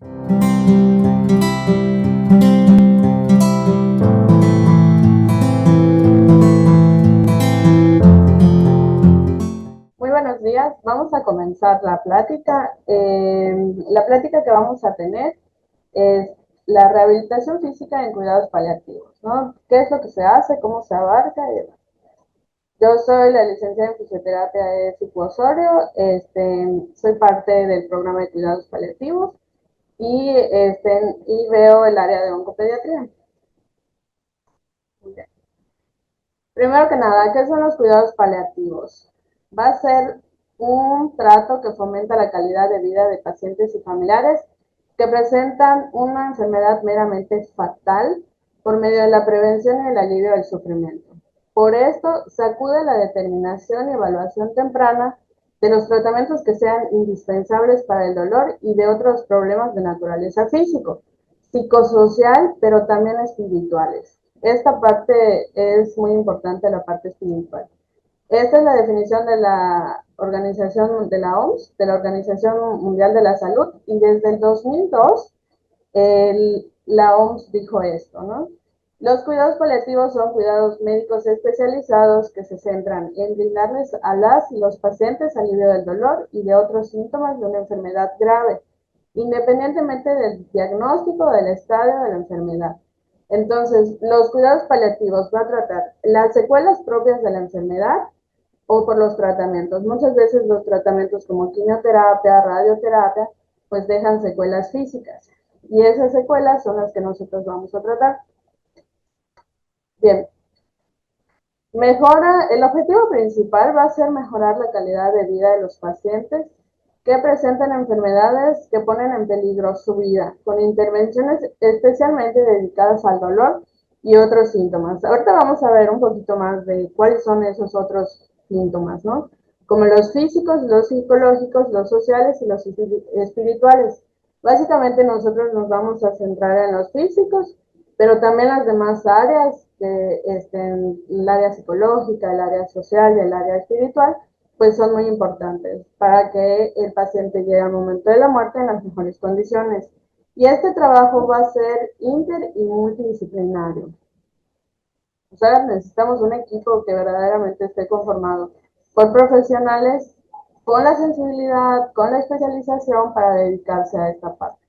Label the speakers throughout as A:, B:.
A: Muy buenos días, vamos a comenzar la plática. La plática que vamos a tener es la rehabilitación física en cuidados paliativos, ¿no? ¿Qué es lo que se hace? ¿Cómo se abarca? Y demás. Yo soy la licenciada en fisioterapia de Cipu Osorio, soy parte del programa de cuidados paliativos y veo el área de oncopediatría. Okay. Primero que nada, ¿qué son los cuidados paliativos? Va a ser un trato que fomenta la calidad de vida de pacientes y familiares que presentan una enfermedad meramente fatal por medio de la prevención y el alivio del sufrimiento. Por esto, se acude a la determinación y evaluación temprana de los tratamientos que sean indispensables para el dolor y de otros problemas de naturaleza físico, psicosocial, pero también espirituales. Esta parte es muy importante, la parte espiritual. Esta es la definición de la organización de la OMS, de la Organización Mundial de la Salud, y desde el 2002 la OMS dijo esto, ¿no? Los cuidados paliativos son cuidados médicos especializados que se centran en brindarles a las y los pacientes alivio del dolor y de otros síntomas de una enfermedad grave, independientemente del diagnóstico o del estadio de la enfermedad. Entonces, los cuidados paliativos van a tratar las secuelas propias de la enfermedad o por los tratamientos. Muchas veces los tratamientos como quimioterapia, radioterapia, pues dejan secuelas físicas. Y esas secuelas son las que nosotros vamos a tratar. Bien, el objetivo principal va a ser mejorar la calidad de vida de los pacientes que presentan enfermedades que ponen en peligro su vida, con intervenciones especialmente dedicadas al dolor y otros síntomas. Ahorita vamos a ver un poquito más de cuáles son esos otros síntomas, ¿no? Como los físicos, los psicológicos, los sociales y los espirituales. Básicamente nosotros nos vamos a centrar en los físicos, pero también las demás áreas, el área psicológica, el área social y el área espiritual, pues son muy importantes para que el paciente llegue al momento de la muerte en las mejores condiciones. Y este trabajo va a ser inter y multidisciplinario. O sea, necesitamos un equipo que verdaderamente esté conformado por profesionales con la sensibilidad, con la especialización para dedicarse a esta parte.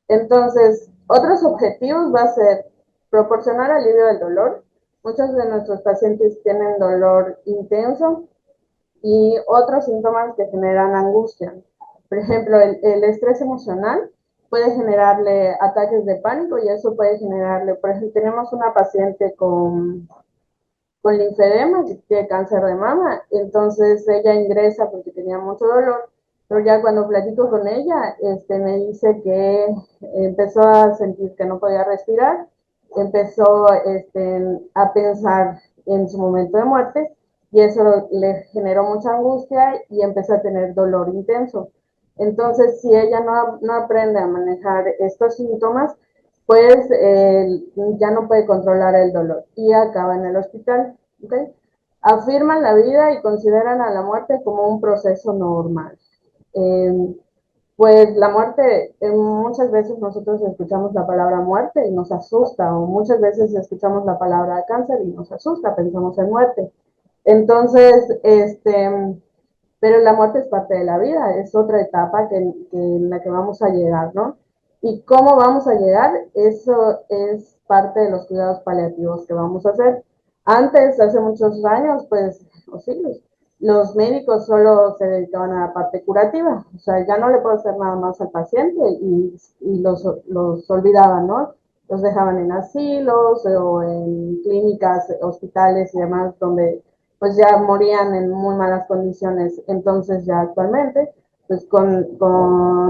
A: Entonces, otros objetivos va a ser proporcionar alivio del dolor. Muchos de nuestros pacientes tienen dolor intenso y otros síntomas que generan angustia. Por ejemplo, el estrés emocional puede generarle ataques de pánico y eso puede generarle, por ejemplo, tenemos una paciente con linfedema, que tiene cáncer de mama, entonces ella ingresa porque tenía mucho dolor, pero ya cuando platico con ella, me dice que empezó a sentir que no podía respirar, empezó a pensar en su momento de muerte y eso le generó mucha angustia y empezó a tener dolor intenso. Entonces, si ella no aprende a manejar estos síntomas, pues ya no puede controlar el dolor y acaba en el hospital. ¿Okay? Afirman la vida y consideran a la muerte como un proceso normal. Eh, pues la muerte, muchas veces nosotros escuchamos la palabra muerte y nos asusta, o muchas veces escuchamos la palabra cáncer y nos asusta, pensamos en muerte. Entonces, pero la muerte es parte de la vida, es otra etapa en la que vamos a llegar, ¿no? ¿Y cómo vamos a llegar? Eso es parte de los cuidados paliativos que vamos a hacer. Antes, hace muchos años, pues, o siglos, los médicos solo se dedicaban a la parte curativa, o sea, ya no le puedo hacer nada más al paciente y los olvidaban, ¿no? Los dejaban en asilos o en clínicas, hospitales y demás, donde pues ya morían en muy malas condiciones. Entonces ya actualmente, pues con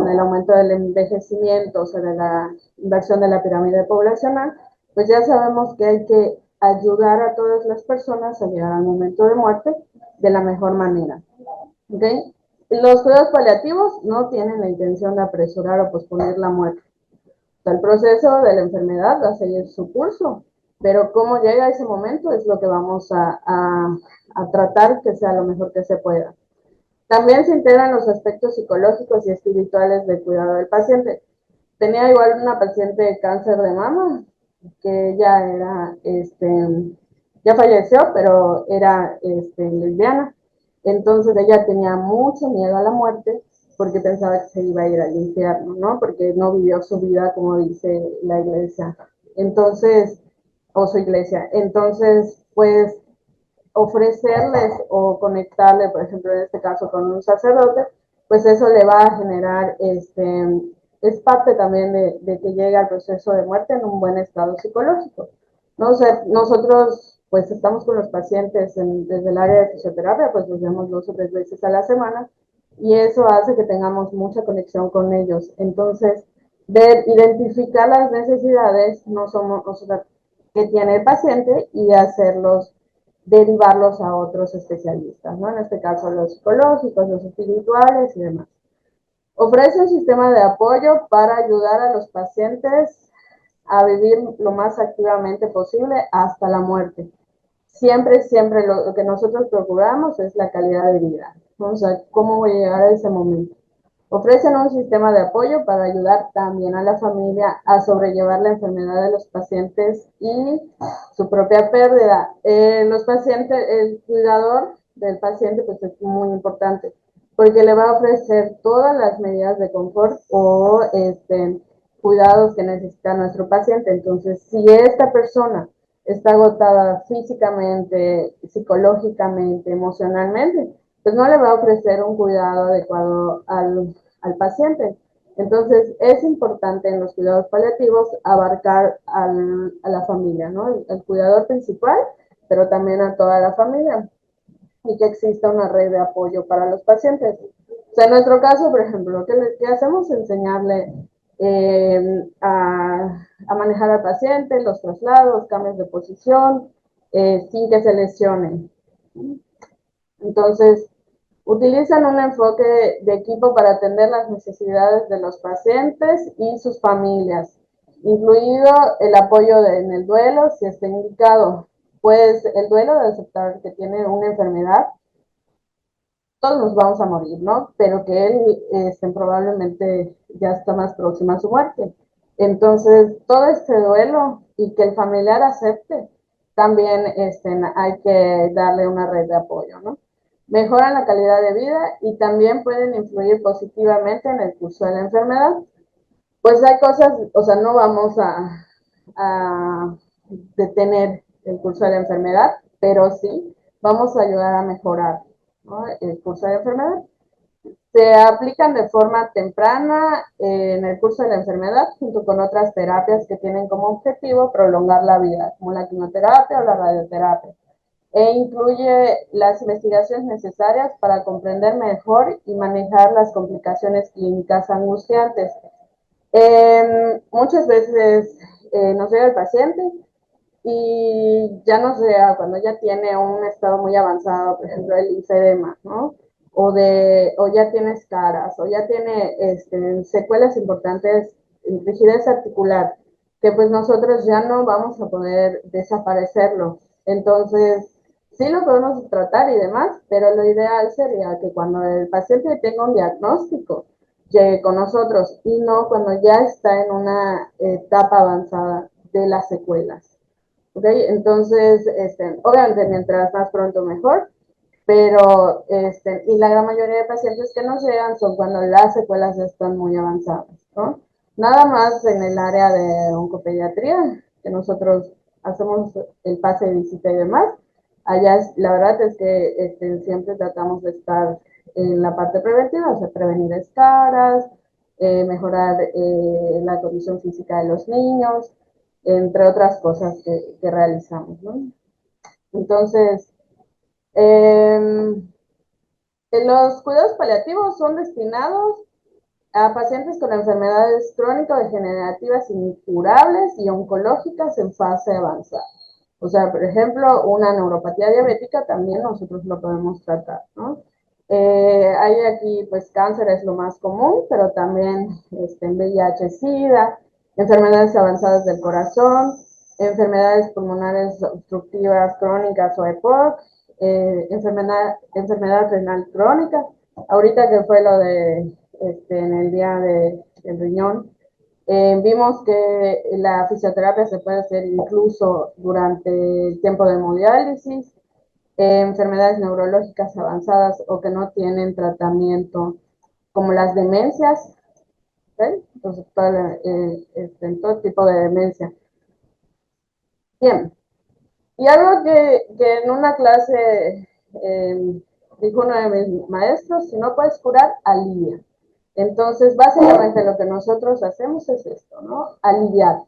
A: el aumento del envejecimiento, o sea, de la inversión de la pirámide poblacional, pues ya sabemos que hay que ayudar a todas las personas a llegar al momento de muerte de la mejor manera. ¿Okay? Los cuidados paliativos no tienen la intención de apresurar o posponer la muerte. O sea, el proceso de la enfermedad va a seguir su curso, pero cómo llega a ese momento es lo que vamos a tratar que sea lo mejor que se pueda. También se integran los aspectos psicológicos y espirituales del cuidado del paciente. Tenía igual una paciente de cáncer de mama, que ya era, ya falleció, pero era lesbiana. Entonces ella tenía mucho miedo a la muerte porque pensaba que se iba a ir al infierno, ¿no? Porque no vivió su vida como dice la iglesia. Entonces, o su iglesia. Entonces, pues ofrecerles o conectarle, por ejemplo, en este caso con un sacerdote, pues eso le va a generar, es parte también de que llegue al proceso de muerte en un buen estado psicológico. ¿No? O sea, nosotros pues estamos con los pacientes desde el área de fisioterapia, pues los vemos 2 o 3 veces a la semana y eso hace que tengamos mucha conexión con ellos. Entonces, ver, identificar las necesidades no somos, o sea, que tiene el paciente y hacerlos derivarlos a otros especialistas, ¿no? En este caso los psicológicos, los espirituales y demás. Ofrece un sistema de apoyo para ayudar a los pacientes a vivir lo más activamente posible hasta la muerte. Siempre, siempre lo que nosotros procuramos es la calidad de vida, ¿no? O sea, ¿cómo voy a llegar a ese momento? Ofrecen un sistema de apoyo para ayudar también a la familia a sobrellevar la enfermedad de los pacientes y su propia pérdida. Los pacientes, el cuidador del paciente, pues es muy importante porque le va a ofrecer todas las medidas de confort o cuidados que necesita nuestro paciente. Entonces, si esta persona está agotada físicamente, psicológicamente, emocionalmente, pues no le va a ofrecer un cuidado adecuado al paciente. Entonces, es importante en los cuidados paliativos abarcar a la familia, ¿no? El cuidador principal, pero también a toda la familia y que exista una red de apoyo para los pacientes. O sea, en nuestro caso, por ejemplo, lo que hacemos es enseñarle a manejar al paciente, los traslados, cambios de posición, sin que se lesione. Entonces, utilizan un enfoque de equipo para atender las necesidades de los pacientes y sus familias, incluido el apoyo en el duelo, si está indicado. Pues el duelo de aceptar que tiene una enfermedad, todos nos vamos a morir, ¿no? Pero que él probablemente ya está más próximo a su muerte. Entonces, todo este duelo y que el familiar acepte, también hay que darle una red de apoyo, ¿no? Mejoran la calidad de vida y también pueden influir positivamente en el curso de la enfermedad. Pues hay cosas, o sea, no vamos a detener el curso de la enfermedad, pero sí vamos a ayudar a mejorar, ¿no? El curso de la enfermedad. Se aplican de forma temprana en el curso de la enfermedad junto con otras terapias que tienen como objetivo prolongar la vida, como la quimioterapia o la radioterapia, e incluye las investigaciones necesarias para comprender mejor y manejar las complicaciones clínicas angustiantes. Muchas veces nos llega el paciente y ya no sea cuando ya tiene un estado muy avanzado, por ejemplo, el linfedema, ¿no? O ya tiene escaras, o ya tiene secuelas importantes, rigidez articular, que pues nosotros ya no vamos a poder desaparecerlo. Entonces, sí lo podemos tratar y demás, pero lo ideal sería que cuando el paciente tenga un diagnóstico, llegue con nosotros y no cuando ya está en una etapa avanzada de las secuelas. ¿Okay? Entonces, obviamente, mientras más pronto mejor, pero, y la gran mayoría de pacientes que nos llegan son cuando las secuelas ya están muy avanzadas, ¿no? Nada más en el área de oncopediatría, que nosotros hacemos el pase de visita y demás, allá la verdad es que siempre tratamos de estar en la parte preventiva, o sea, prevenir escaras, mejorar la condición física de los niños, entre otras cosas que realizamos, ¿no? Entonces, eh, los cuidados paliativos son destinados a pacientes con enfermedades crónico-degenerativas incurables y oncológicas en fase avanzada. O sea, por ejemplo, una neuropatía diabética también nosotros lo podemos tratar, ¿no? Hay aquí, pues, cáncer es lo más común, pero también VIH, SIDA, enfermedades avanzadas del corazón, enfermedades pulmonares obstructivas crónicas o EPOC, enfermedad renal crónica, Ahorita que fue lo de en el día del riñón, vimos que la fisioterapia se puede hacer incluso durante el tiempo de hemodiálisis, enfermedades neurológicas avanzadas o que no tienen tratamiento, como las demencias, ¿okay? Entonces, en todo tipo de demencia. Bien, y algo que en una clase dijo uno de mis maestros: si no puedes curar, alivia. Entonces, básicamente lo que nosotros hacemos es esto, ¿no? Aliviar.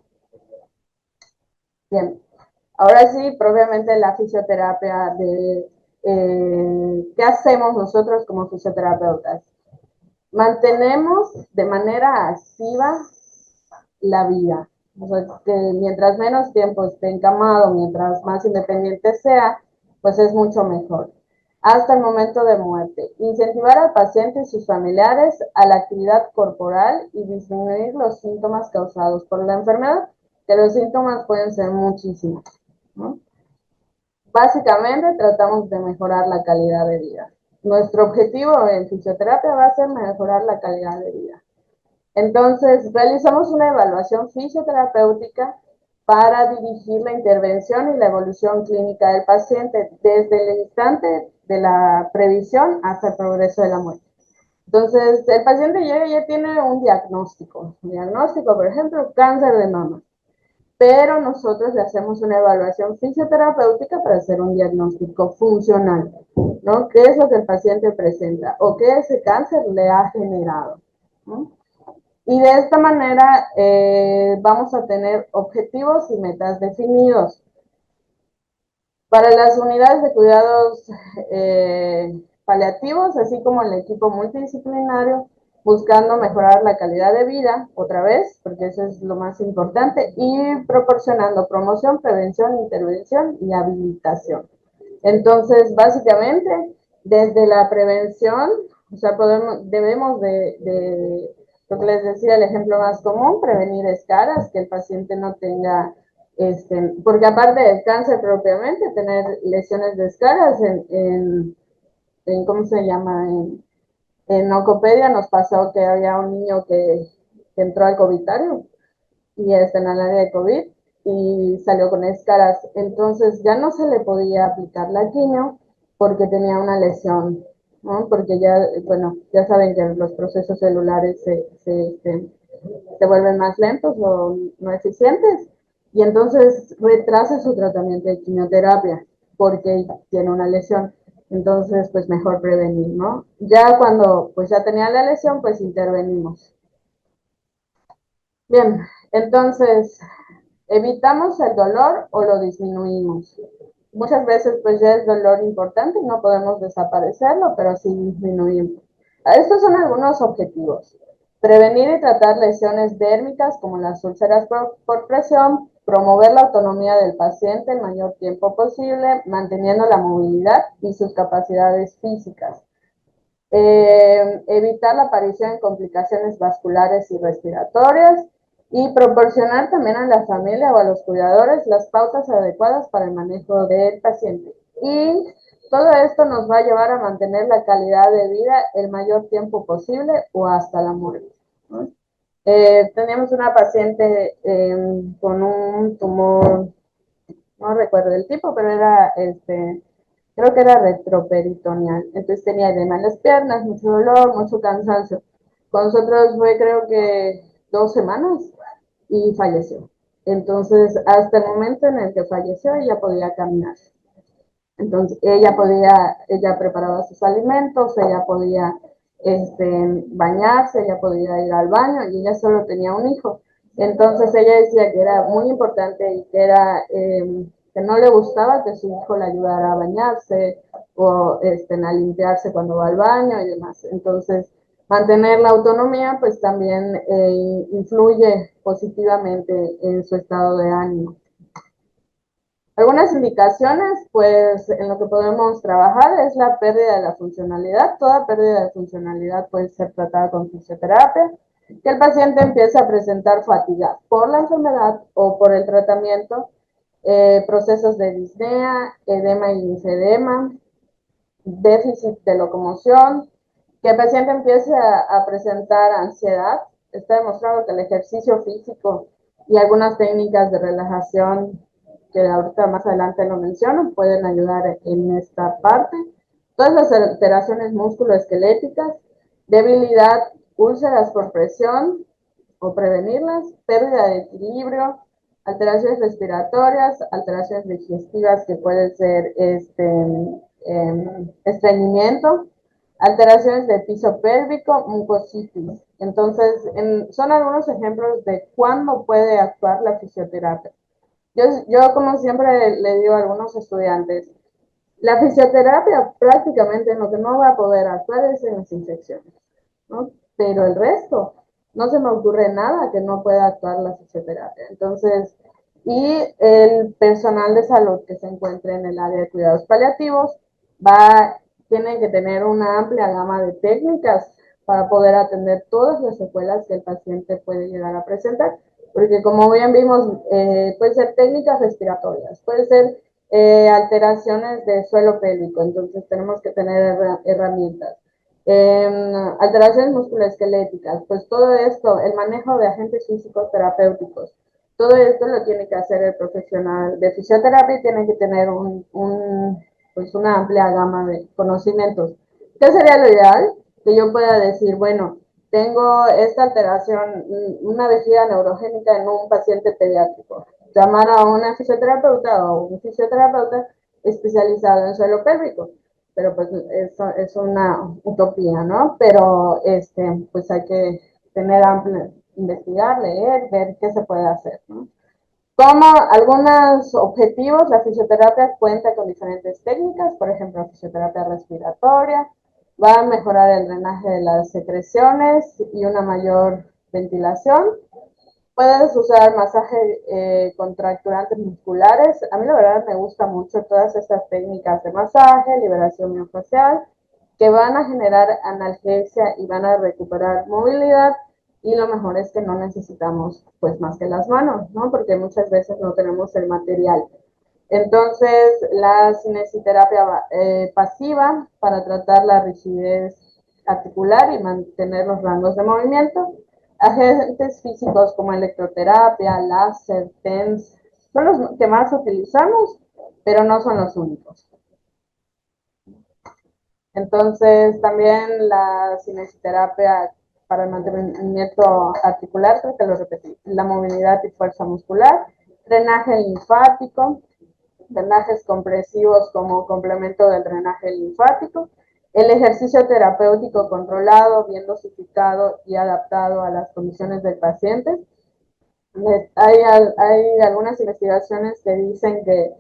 A: Bien, ahora sí, propiamente la fisioterapia ¿qué hacemos nosotros como fisioterapeutas? Mantenemos de manera activa la vida. O sea, que mientras menos tiempo esté encamado, mientras más independiente sea, pues es mucho mejor. Hasta el momento de muerte. Incentivar al paciente y sus familiares a la actividad corporal y disminuir los síntomas causados por la enfermedad, que los síntomas pueden ser muchísimos, ¿no? Básicamente tratamos de mejorar la calidad de vida. Nuestro objetivo en fisioterapia va a ser mejorar la calidad de vida. Entonces, realizamos una evaluación fisioterapéutica para dirigir la intervención y la evolución clínica del paciente desde el instante de la previsión hasta el progreso de la muerte. Entonces, el paciente llega y ya tiene un diagnóstico. Un diagnóstico, por ejemplo, cáncer de mama. Pero nosotros le hacemos una evaluación fisioterapéutica para hacer un diagnóstico funcional, ¿no? ¿Qué es lo que el paciente presenta o qué ese cáncer le ha generado, ¿no? Y de esta manera vamos a tener objetivos y metas definidos. Para las unidades de cuidados paliativos, así como el equipo multidisciplinario, buscando mejorar la calidad de vida, otra vez, porque eso es lo más importante, y proporcionando promoción, prevención, intervención y habilitación. Entonces, básicamente, desde la prevención, o sea, debemos lo que les decía, el ejemplo más común, prevenir escaras, que el paciente no tenga, porque aparte del cáncer propiamente, tener lesiones de escaras ¿cómo se llama? En Oncopedia nos pasó que había un niño que entró al covitario y está en el área de COVID y salió con escaras. Entonces ya no se le podía aplicar la quimio porque tenía una lesión, ¿no? Porque ya, bueno, ya saben que los procesos celulares se vuelven más lentos o no eficientes y entonces retrasa su tratamiento de quimioterapia porque tiene una lesión. Entonces, pues mejor prevenir, ¿no? Ya cuando pues ya tenía la lesión, pues intervenimos. Bien, entonces, ¿evitamos el dolor o lo disminuimos? Muchas veces pues ya es dolor importante y no podemos desaparecerlo, pero sí disminuimos. Estos son algunos objetivos. Prevenir y tratar lesiones dérmicas como las úlceras por presión, promover la autonomía del paciente el mayor tiempo posible, manteniendo la movilidad y sus capacidades físicas. Evitar la aparición de complicaciones vasculares y respiratorias y proporcionar también a la familia o a los cuidadores las pautas adecuadas para el manejo del paciente. Y todo esto nos va a llevar a mantener la calidad de vida el mayor tiempo posible o hasta la muerte, ¿no? Teníamos una paciente con un tumor, no recuerdo el tipo, pero era creo que era retroperitoneal. Entonces tenía edema en las piernas, mucho dolor, mucho cansancio. Con nosotros fue creo que 2 semanas y falleció. Entonces, hasta el momento en el que falleció, ella podía caminar. Entonces, ella preparaba sus alimentos, ella podía bañarse, ella podía ir al baño y ella solo tenía un hijo. Entonces, ella decía que era muy importante y que no le gustaba que su hijo le ayudara a bañarse o a limpiarse cuando va al baño y demás. Entonces, mantener la autonomía pues también influye positivamente en su estado de ánimo. Algunas indicaciones, pues en lo que podemos trabajar es la pérdida de la funcionalidad. Toda pérdida de funcionalidad puede ser tratada con fisioterapia. Que el paciente empiece a presentar fatiga por la enfermedad o por el tratamiento, procesos de disnea, edema y linfedema, déficit de locomoción, Que el paciente empiece a presentar ansiedad. Está demostrado que el ejercicio físico y algunas técnicas de relajación, que ahorita más adelante lo menciono, pueden ayudar en esta parte. Todas las alteraciones musculoesqueléticas, debilidad, úlceras por presión o prevenirlas, pérdida de equilibrio, alteraciones respiratorias, alteraciones digestivas que pueden ser estreñimiento, alteraciones del piso pélvico, mucositis. Entonces, son algunos ejemplos de cuándo puede actuar la fisioterapia. Yo como siempre le digo a algunos estudiantes, la fisioterapia prácticamente en lo que no va a poder actuar es en las infecciones, ¿no? Pero el resto, no se me ocurre nada que no pueda actuar la fisioterapia. Entonces, y el personal de salud que se encuentre en el área de cuidados paliativos va, tiene que tener una amplia gama de técnicas para poder atender todas las secuelas que el paciente puede llegar a presentar. Porque como bien vimos, puede ser técnicas respiratorias, puede ser alteraciones de suelo pélvico, entonces tenemos que tener herramientas. Alteraciones musculoesqueléticas, pues todo esto, el manejo de agentes físicos terapéuticos, todo esto lo tiene que hacer el profesional de fisioterapia y tiene que tener pues una amplia gama de conocimientos. ¿Qué sería lo ideal? Que yo pueda decir, bueno, tengo esta alteración, una vejiga neurogénica en un paciente pediátrico. Llamar a una fisioterapeuta o un fisioterapeuta especializado en suelo pélvico. Pero pues eso es una utopía, ¿no? Pero pues hay que tener amplio, investigar, leer, ver qué se puede hacer, ¿no? Como algunos objetivos, la fisioterapia cuenta con diferentes técnicas, por ejemplo, fisioterapia respiratoria, va a mejorar el drenaje de las secreciones y una mayor ventilación. Puedes usar masaje contracturantes musculares. A mí la verdad me gusta mucho todas estas técnicas de masaje, liberación miofascial, que van a generar analgesia y van a recuperar movilidad. Y lo mejor es que no necesitamos pues más que las manos, ¿no? Porque muchas veces no tenemos el material. Entonces, la cinesiterapia pasiva para tratar la rigidez articular y mantener los rangos de movimiento. Agentes físicos como electroterapia, láser, TENS, son los que más utilizamos, pero no son los únicos. Entonces, también la cinesiterapia para el mantenimiento articular, creo que lo repetí, la movilidad y fuerza muscular, drenaje linfático, drenajes compresivos como complemento del drenaje linfático, el ejercicio terapéutico controlado, bien dosificado y adaptado a las condiciones del paciente. Hay algunas investigaciones que dicen que,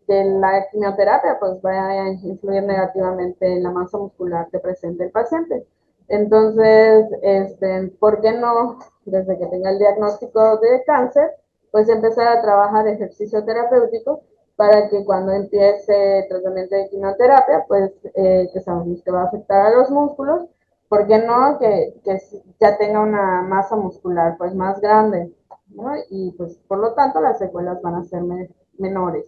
A: que la quimioterapia pues va a influir negativamente en la masa muscular que presenta el paciente. Entonces, ¿por qué no, desde que tenga el diagnóstico de cáncer, pues empezar a trabajar ejercicio terapéutico para que cuando empiece el tratamiento de quimioterapia, pues que sabemos que va a afectar a los músculos, ¿por qué no que ya tenga una masa muscular pues más grande, ¿no? Y pues por lo tanto las secuelas van a ser menores.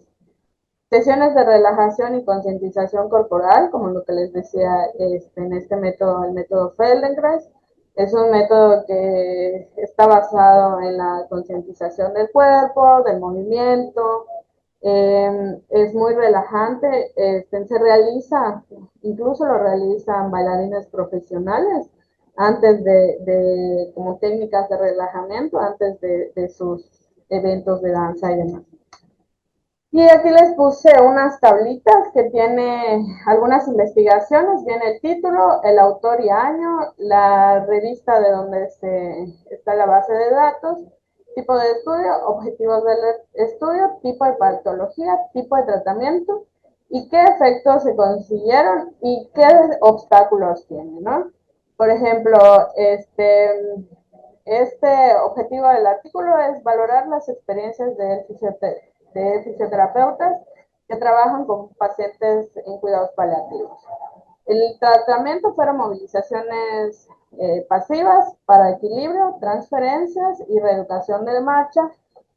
A: Sesiones de relajación y concientización corporal, como lo que les decía en este método, el método Feldenkrais, es un método que está basado en la concientización del cuerpo, del movimiento, es muy relajante, se realiza, incluso lo realizan bailarines profesionales antes como técnicas de relajamiento, antes de sus eventos de danza y demás. Y aquí les puse unas tablitas que tiene algunas investigaciones, viene el título, el autor y año, la revista de donde está la base de datos, tipo de estudio, objetivos del estudio, tipo de patología, tipo de tratamiento y qué efectos se consiguieron y qué obstáculos tiene, ¿no? Por ejemplo, este objetivo del artículo es valorar las experiencias de fisioterapeutas que trabajan con pacientes en cuidados paliativos. El tratamiento fueron movilizaciones pasivas para equilibrio, transferencias y reeducación de marcha,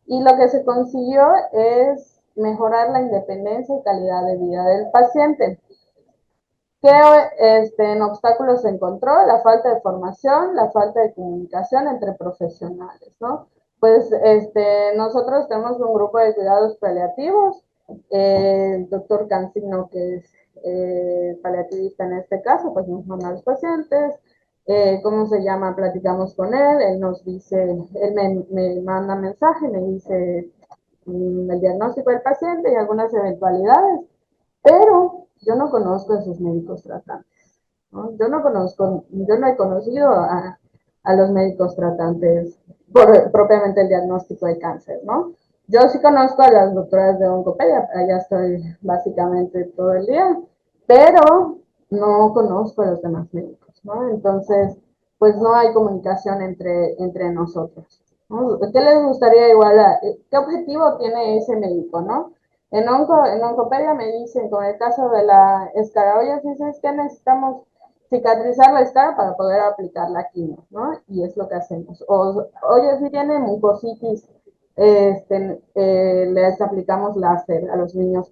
A: y lo que se consiguió es mejorar la independencia y calidad de vida del paciente. ¿Qué en obstáculos se encontró? La falta de formación, la falta de comunicación entre profesionales, ¿no? Pues nosotros tenemos un grupo de cuidados paliativos, el doctor Cancino, que es paliativista en este caso, pues nos manda a los pacientes, ¿cómo se llama? Platicamos con él nos dice, él me manda mensaje, me dice el diagnóstico del paciente y algunas eventualidades, pero yo no conozco a sus médicos tratantes, ¿no? Yo no he conocido a los médicos tratantes por propiamente el diagnóstico de cáncer, ¿no? Yo sí conozco a las doctoras de oncopedia, allá estoy básicamente todo el día, pero no conozco a los demás médicos, ¿no? Entonces, pues no hay comunicación entre nosotros, ¿no? ¿Qué les gustaría igual qué objetivo tiene ese médico, ¿no? En Oncopedia me dicen, con el caso de la escaraosis, es que necesitamos cicatrizar la escara para poder aplicar la quimio, ¿no? Y es lo que hacemos. Oye, si tiene mucositis, les aplicamos láser a los niños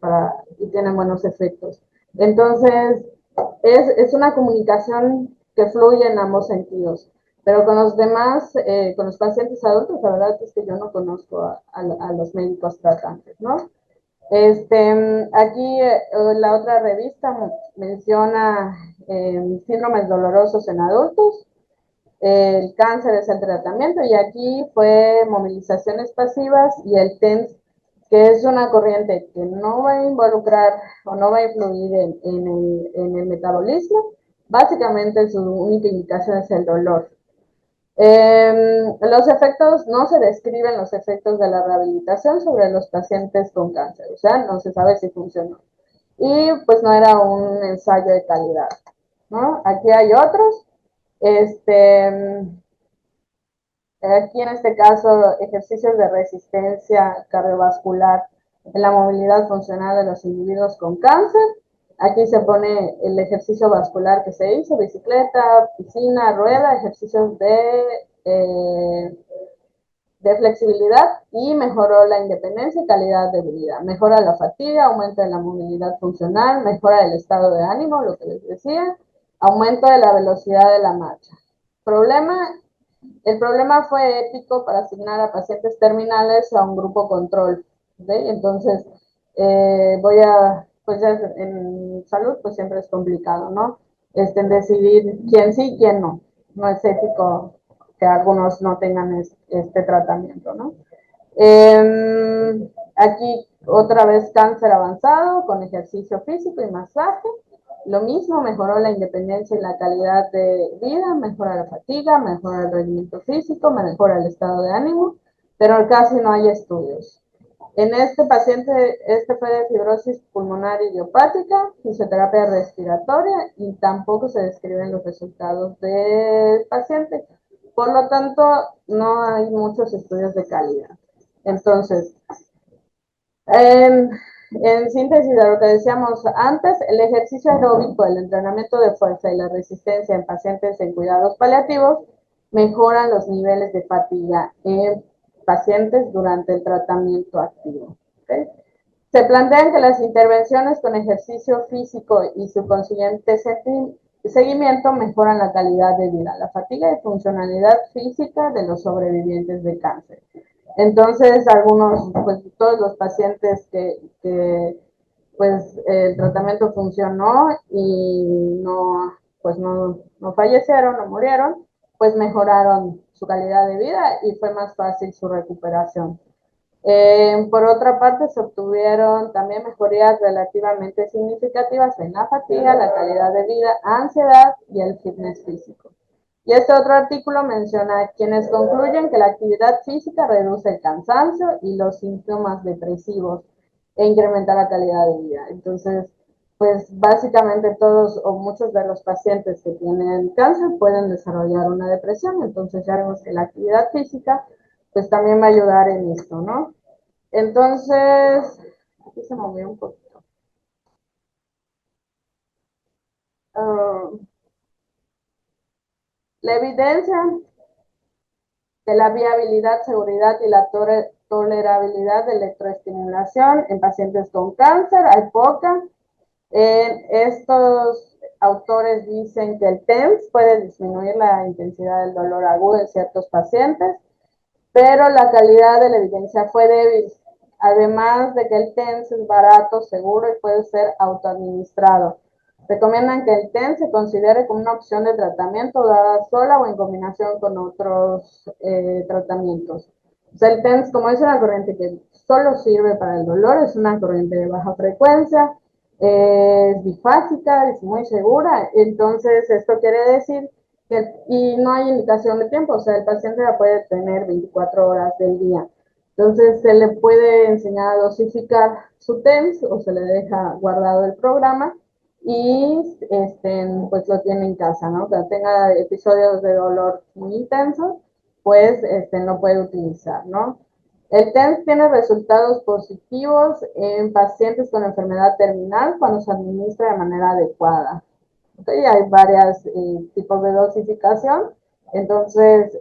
A: y tienen buenos efectos. Entonces, es una comunicación que fluye en ambos sentidos. Pero con los demás, con los pacientes adultos, la verdad es que yo no conozco a los médicos tratantes, ¿no? Aquí la otra revista menciona síndromes dolorosos en adultos, el cáncer es el tratamiento y aquí fue movilizaciones pasivas y el TENS, que es una corriente que no va a involucrar o no va a influir en el metabolismo. Básicamente su única indicación es el dolor. Los efectos, no se describen los efectos de la rehabilitación sobre los pacientes con cáncer, o sea, no se sabe si funcionó. Y pues no era un ensayo de calidad, ¿no? Aquí hay otros, aquí en este caso, ejercicios de resistencia cardiovascular en la movilidad funcional de los individuos con cáncer. Aquí se pone el ejercicio vascular que se hizo, bicicleta, piscina, rueda, ejercicios de flexibilidad y mejoró la independencia y calidad de vida. Mejora la fatiga, aumenta la movilidad funcional, mejora el estado de ánimo, lo que les decía, aumento de la velocidad de la marcha. El problema fue ético para asignar a pacientes terminales a un grupo control. ¿Okay? Entonces, pues en salud, pues siempre es complicado, ¿no? Decidir quién sí, quién no. No es ético que algunos no tengan este tratamiento, ¿no? Aquí otra vez cáncer avanzado con ejercicio físico y masaje. Lo mismo, mejoró la independencia y la calidad de vida, mejora la fatiga, mejora el rendimiento físico, mejora el estado de ánimo, pero casi no hay estudios. En este paciente, este fue de fibrosis pulmonar idiopática, fisioterapia respiratoria y tampoco se describen los resultados del paciente. Por lo tanto, no hay muchos estudios de calidad. Entonces, en síntesis de lo que decíamos antes, el ejercicio aeróbico, el entrenamiento de fuerza y la resistencia en pacientes en cuidados paliativos mejoran los niveles de fatiga en pacientes durante el tratamiento activo. ¿Okay? Se plantean que las intervenciones con ejercicio físico y su consiguiente seguimiento mejoran la calidad de vida, la fatiga y funcionalidad física de los sobrevivientes de cáncer. Entonces, pues todos los pacientes que pues el tratamiento funcionó y pues no fallecieron, no murieron, pues mejoraron su calidad de vida y fue más fácil su recuperación. Por otra parte, se obtuvieron también mejorías relativamente significativas en la fatiga, la calidad de vida, ansiedad y el fitness físico. Y este otro artículo menciona quienes concluyen que la actividad física reduce el cansancio y los síntomas depresivos e incrementa la calidad de vida. Entonces, pues básicamente todos o muchos de los pacientes que tienen cáncer pueden desarrollar una depresión. Entonces ya vemos que la actividad física pues también va a ayudar en esto, ¿no? Entonces, aquí se movió un poquito. La evidencia de la viabilidad, seguridad y la tolerabilidad de electroestimulación en pacientes con cáncer, hay poca. En estos autores dicen que el TENS puede disminuir la intensidad del dolor agudo en ciertos pacientes, pero la calidad de la evidencia fue débil. Además de que el TENS es barato, seguro y puede ser autoadministrado. Recomiendan que el TENS se considere como una opción de tratamiento dada sola o en combinación con otros tratamientos. O sea, el TENS, como es una corriente que solo sirve para el dolor, es una corriente de baja frecuencia, es bifásica, es muy segura. Entonces, esto quiere decir y no hay indicación de tiempo, o sea, el paciente la puede tener 24 horas del día. Entonces, se le puede enseñar a dosificar su TENS o se le deja guardado el programa y pues lo tiene en casa, ¿no? Cuando tenga episodios de dolor muy intensos, pues lo puede utilizar, ¿no? El TENS tiene resultados positivos en pacientes con enfermedad terminal cuando se administra de manera adecuada. ¿Okay? Hay varios tipos de dosificación, entonces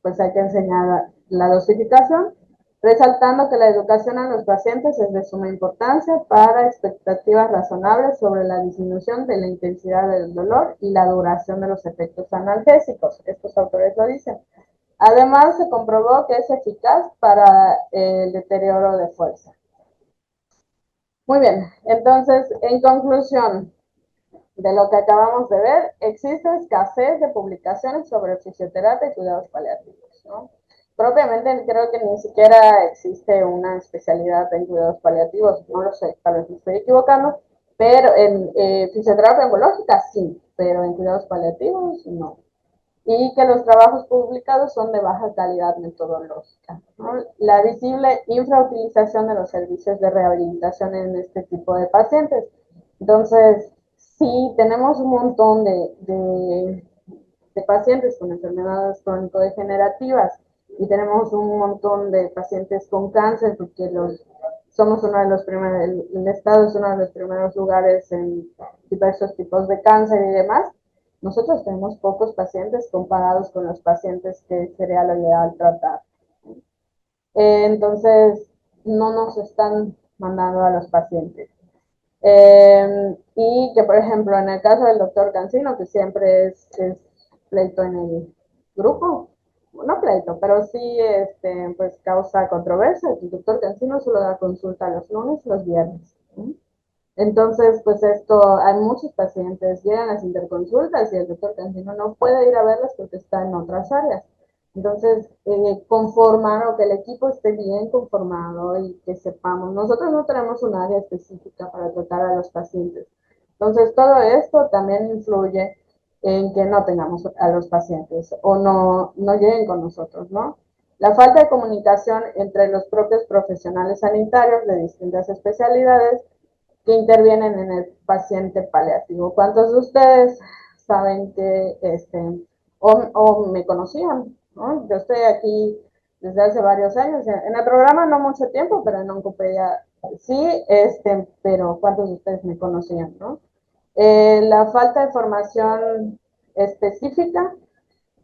A: pues hay que enseñar la dosificación, resaltando que la educación a los pacientes es de suma importancia para expectativas razonables sobre la disminución de la intensidad del dolor y la duración de los efectos analgésicos. Estos autores lo dicen. Además, se comprobó que es eficaz para el deterioro de fuerza. Muy bien, entonces, en conclusión, de lo que acabamos de ver, existe escasez de publicaciones sobre fisioterapia y cuidados paliativos, ¿no? Propiamente creo que ni siquiera existe una especialidad en cuidados paliativos, no lo sé, tal vez me estoy equivocando, pero en fisioterapia oncológica sí, pero en cuidados paliativos no. Y que los trabajos publicados son de baja calidad metodológica, ¿no? La visible infrautilización de los servicios de rehabilitación en este tipo de pacientes. Entonces, sí, tenemos un montón de pacientes con enfermedades crónico-degenerativas y tenemos un montón de pacientes con cáncer, porque somos uno de los primeros, el Estado es uno de los primeros lugares en diversos tipos de cáncer y demás. Nosotros tenemos pocos pacientes comparados con los pacientes que sería lo ideal tratar. Entonces, no nos están mandando a los pacientes. Y que, por ejemplo, en el caso del doctor Cancino, que siempre es pleito en el grupo, no pleito, pero sí pues causa controversia. El doctor Cancino solo da consulta los lunes y los viernes. Entonces, pues esto, hay muchos pacientes, llegan las interconsultas y el doctor Cancino no puede ir a verlas porque está en otras áreas. Entonces, conformar o que el equipo esté bien conformado y que sepamos, nosotros no tenemos un área específica para tratar a los pacientes. Entonces, todo esto también influye en que no tengamos a los pacientes o no lleguen con nosotros, ¿no? La falta de comunicación entre los propios profesionales sanitarios de distintas especialidades que intervienen en el paciente paliativo. ¿Cuántos de ustedes saben que o me conocían? ¿No? Yo estoy aquí desde hace varios años, en el programa no mucho tiempo, pero en Oncopedia sí, pero ¿cuántos de ustedes me conocían? ¿No? La falta de formación específica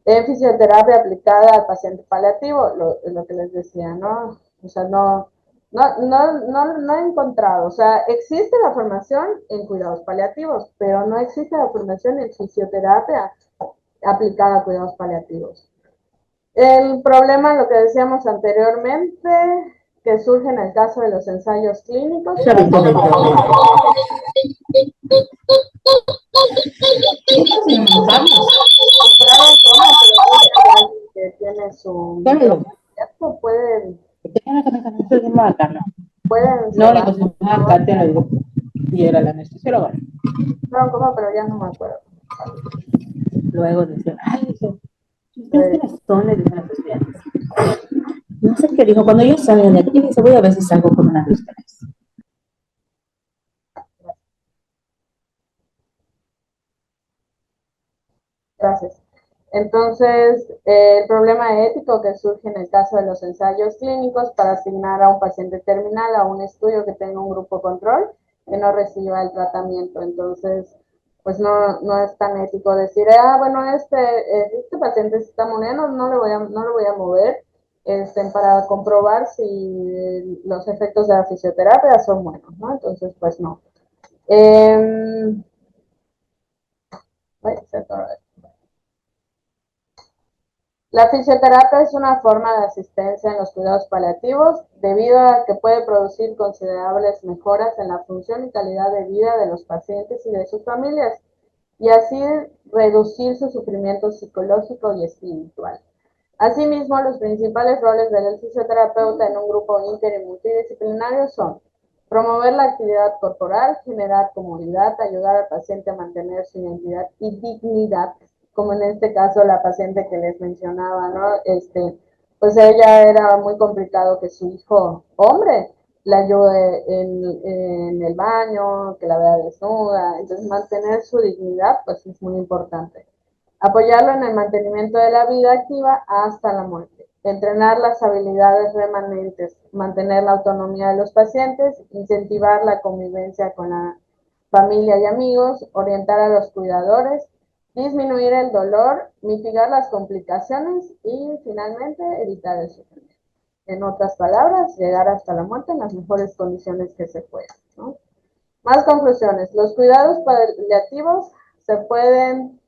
A: en fisioterapia aplicada al paciente paliativo, lo que les decía, ¿no? O sea, no he encontrado, o sea, existe la formación en cuidados paliativos, pero no existe la formación en fisioterapia aplicada a cuidados paliativos. El problema, lo que decíamos anteriormente, que surge en el caso de los ensayos clínicos. Que tiene su pueden
B: no le cocinaba a Katia, y era la anestesióloga.
A: No, ¿cómo? Pero ya no me acuerdo.
B: Luego decía, ay, dice, ¿quiénes son? Le dicen a los estudiantes. No sé qué dijo, cuando ellos salgan de aquí, dice, voy a ver si salgo con una de ustedes.
A: Gracias. Entonces, el problema ético que surge en el caso de los ensayos clínicos para asignar a un paciente terminal a un estudio que tenga un grupo control que no reciba el tratamiento. Entonces, pues no es tan ético decir, bueno, este paciente se está muriendo, no lo voy a mover para comprobar si los efectos de la fisioterapia son buenos, ¿no? Entonces, pues no. Ay, se atoró. La fisioterapia es una forma de asistencia en los cuidados paliativos debido a que puede producir considerables mejoras en la función y calidad de vida de los pacientes y de sus familias, y así reducir su sufrimiento psicológico y espiritual. Asimismo, los principales roles del fisioterapeuta en un grupo inter y multidisciplinario son promover la actividad corporal, generar comodidad, ayudar al paciente a mantener su identidad y dignidad, como en este caso la paciente que les mencionaba, ¿no? Pues ella era muy complicado que su hijo, hombre, la ayude en el baño, que la vea desnuda, entonces mantener su dignidad pues es muy importante. Apoyarlo en el mantenimiento de la vida activa hasta la muerte, entrenar las habilidades remanentes, mantener la autonomía de los pacientes, incentivar la convivencia con la familia y amigos, orientar a los cuidadores, disminuir el dolor, mitigar las complicaciones y finalmente evitar el sufrimiento. En otras palabras, llegar hasta la muerte en las mejores condiciones que se puedan, ¿no? Más conclusiones. Los cuidados paliativos se pueden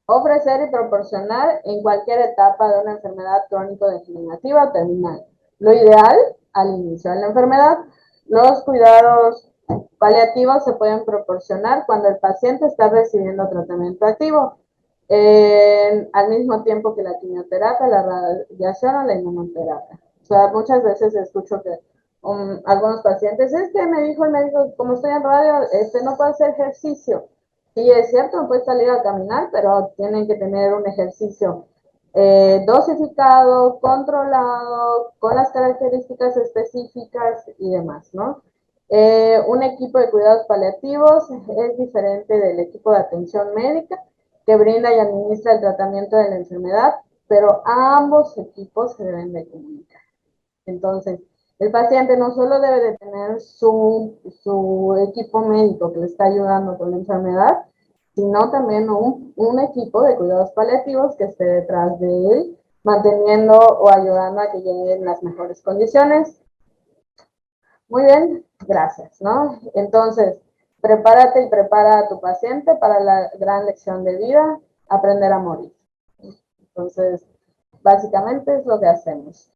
A: ofrecer y proporcionar en cualquier etapa de una enfermedad crónico-degenerativa o terminal. Lo ideal, al inicio de la enfermedad. Los cuidados paliativos se pueden proporcionar cuando el paciente está recibiendo tratamiento activo, al mismo tiempo que la quimioterapia, la radiación o la inmunoterapia. O sea, muchas veces escucho que algunos pacientes, es que me dijo el médico, como estoy en radio, no puedo hacer ejercicio. Sí, es cierto, puede salir a caminar, pero tienen que tener un ejercicio dosificado, controlado, con las características específicas y demás, ¿no? Un equipo de cuidados paliativos es diferente del equipo de atención médica que brinda y administra el tratamiento de la enfermedad, pero ambos equipos se deben de comunicar. Entonces, el paciente no solo debe de tener su equipo médico que le está ayudando con la enfermedad, sino también un equipo de cuidados paliativos que esté detrás de él, manteniendo o ayudando a que llegue en las mejores condiciones. Muy bien, gracias, ¿no? Entonces, prepárate y prepara a tu paciente para la gran lección de vida, aprender a morir. Entonces, básicamente es lo que hacemos.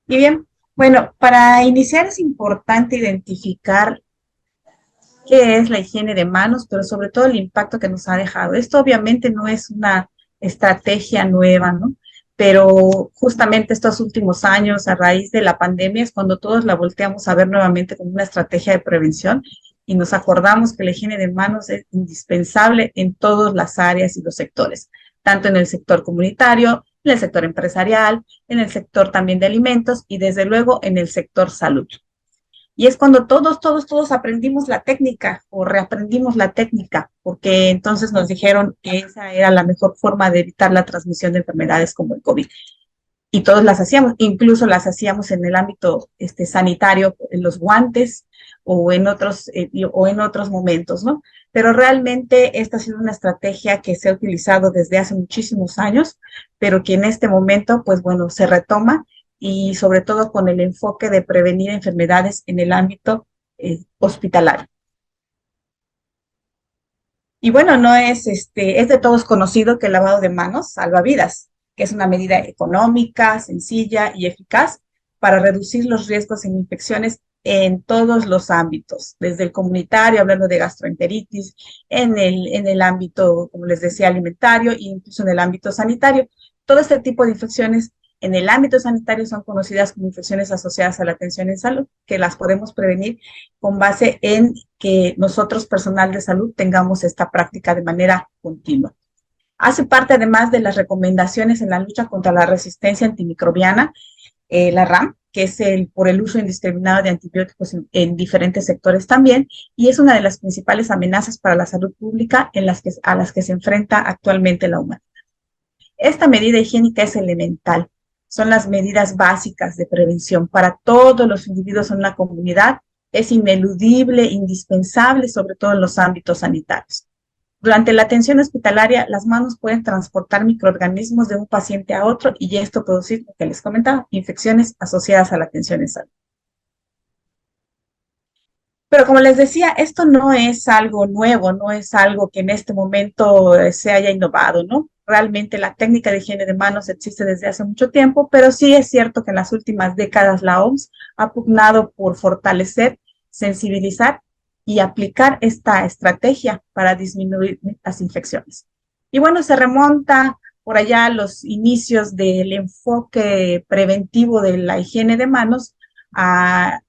B: Y bien, bueno, para iniciar es importante identificar qué es la higiene de manos, pero sobre todo el impacto que nos ha dejado. Esto obviamente no es una estrategia nueva, ¿no? Pero justamente estos últimos años, a raíz de la pandemia, es cuando todos la volteamos a ver nuevamente como una estrategia de prevención y nos acordamos que la higiene de manos es indispensable en todas las áreas y los sectores, tanto en el sector comunitario, en el sector empresarial, en el sector también de alimentos y desde luego en el sector salud. Y es cuando todos aprendimos la técnica o reaprendimos la técnica, porque entonces nos dijeron que esa era la mejor forma de evitar la transmisión de enfermedades como el COVID. Y todos las hacíamos, incluso las hacíamos en el ámbito sanitario, en los guantes o en otros momentos, ¿no? Pero realmente esta ha sido una estrategia que se ha utilizado desde hace muchísimos años, pero que en este momento, pues bueno, se retoma y sobre todo con el enfoque de prevenir enfermedades en el ámbito hospitalario. Y bueno, no es, es de todos conocido que el lavado de manos salva vidas, que es una medida económica, sencilla y eficaz para reducir los riesgos en infecciones en todos los ámbitos, desde el comunitario, hablando de gastroenteritis, en el ámbito, como les decía, alimentario e incluso en el ámbito sanitario. Todo este tipo de infecciones en el ámbito sanitario son conocidas como infecciones asociadas a la atención en salud, que las podemos prevenir con base en que nosotros, personal de salud, tengamos esta práctica de manera continua. Hace parte además de las recomendaciones en la lucha contra la resistencia antimicrobiana, la RAM, que es por el uso indiscriminado de antibióticos en diferentes sectores también, y es una de las principales amenazas para la salud pública a las que se enfrenta actualmente la humanidad. Esta medida higiénica es elemental. Son las medidas básicas de prevención para todos los individuos en una comunidad. Es ineludible, indispensable, sobre todo en los ámbitos sanitarios. Durante la atención hospitalaria, las manos pueden transportar microorganismos de un paciente a otro y esto producir, lo que les comentaba, infecciones asociadas a la atención en salud. Pero como les decía, esto no es algo nuevo, no es algo que en este momento se haya innovado, ¿no? Realmente la técnica de higiene de manos existe desde hace mucho tiempo, pero sí es cierto que en las últimas décadas la OMS ha pugnado por fortalecer, sensibilizar y aplicar esta estrategia para disminuir las infecciones. Y bueno, se remonta por allá a los inicios del enfoque preventivo de la higiene de manos a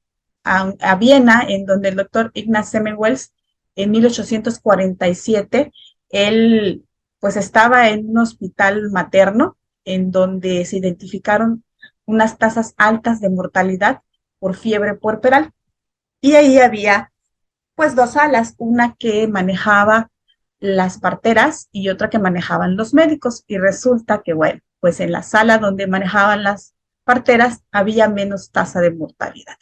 B: Viena, en donde el doctor Ignaz Semmelweis, en 1847, él pues estaba en un hospital materno en donde se identificaron unas tasas altas de mortalidad por fiebre puerperal. Y ahí había pues dos salas, una que manejaba las parteras y otra que manejaban los médicos. Y resulta que, bueno, pues en la sala donde manejaban las parteras había menos tasa de mortalidad.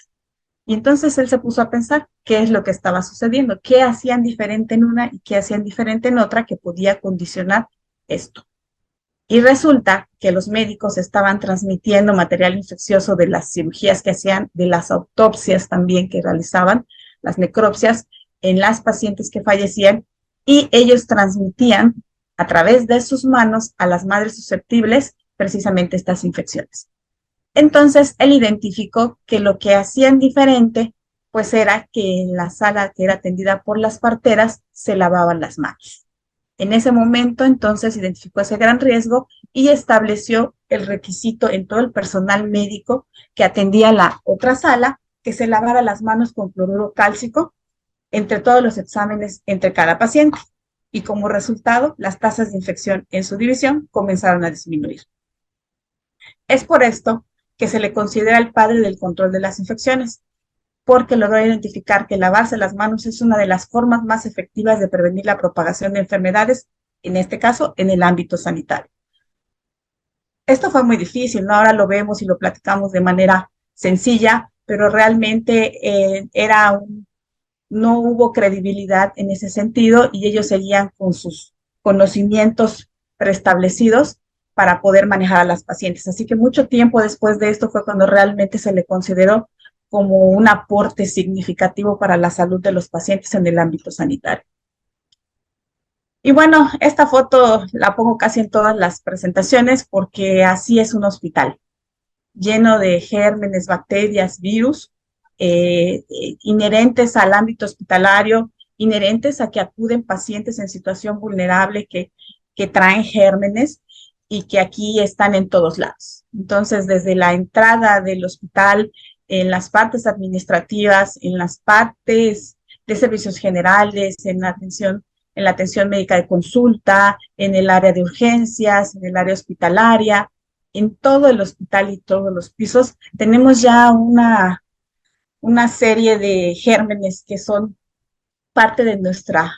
B: Y entonces él se puso a pensar qué es lo que estaba sucediendo, qué hacían diferente en una y qué hacían diferente en otra que podía condicionar esto. Y resulta que los médicos estaban transmitiendo material infeccioso de las cirugías que hacían, de las autopsias también que realizaban, las necropsias en las pacientes que fallecían, y ellos transmitían a través de sus manos a las madres susceptibles precisamente estas infecciones. Entonces, él identificó que lo que hacían diferente, pues era que en la sala que era atendida por las parteras se lavaban las manos. En ese momento, entonces, identificó ese gran riesgo y estableció el requisito en todo el personal médico que atendía la otra sala, que se lavara las manos con cloruro cálcico entre todos los exámenes entre cada paciente. Y como resultado, las tasas de infección en su división comenzaron a disminuir. Es por esto que se le considera el padre del control de las infecciones, porque logró identificar que lavarse las manos es una de las formas más efectivas de prevenir la propagación de enfermedades, en este caso, en el ámbito sanitario. Esto fue muy difícil, ¿no? Ahora lo vemos y lo platicamos de manera sencilla, pero realmente no hubo credibilidad en ese sentido y ellos seguían con sus conocimientos preestablecidos para poder manejar a las pacientes. Así que mucho tiempo después de esto fue cuando realmente se le consideró como un aporte significativo para la salud de los pacientes en el ámbito sanitario. Y bueno, esta foto la pongo casi en todas las presentaciones porque así es un hospital, lleno de gérmenes, bacterias, virus, inherentes al ámbito hospitalario, inherentes a que acuden pacientes en situación vulnerable que traen gérmenes y que aquí están en todos lados. Entonces, desde la entrada del hospital, en las partes administrativas, en las partes de servicios generales, en la atención médica de consulta, en el área de urgencias, en el área hospitalaria, en todo el hospital y todos los pisos, tenemos ya una serie de gérmenes que son parte de nuestra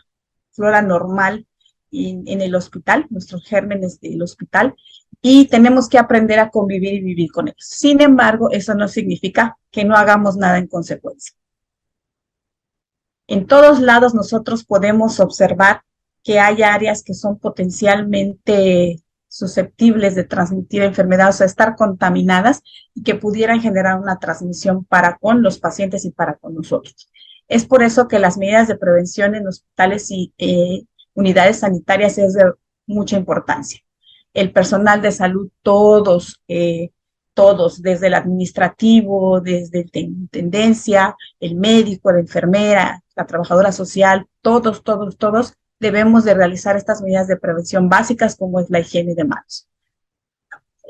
B: flora normal en el hospital, nuestros gérmenes del hospital, y tenemos que aprender a convivir y vivir con ellos. Sin embargo, eso no significa que no hagamos nada en consecuencia. En todos lados nosotros podemos observar que hay áreas que son potencialmente susceptibles de transmitir enfermedades, o sea, estar contaminadas y que pudieran generar una transmisión para con los pacientes y para con nosotros. Es por eso que las medidas de prevención en hospitales y unidades sanitarias es de mucha importancia. El personal de salud, todos, desde el administrativo, desde la intendencia, el médico, la enfermera, la trabajadora social, todos debemos de realizar estas medidas de prevención básicas como es la higiene de manos.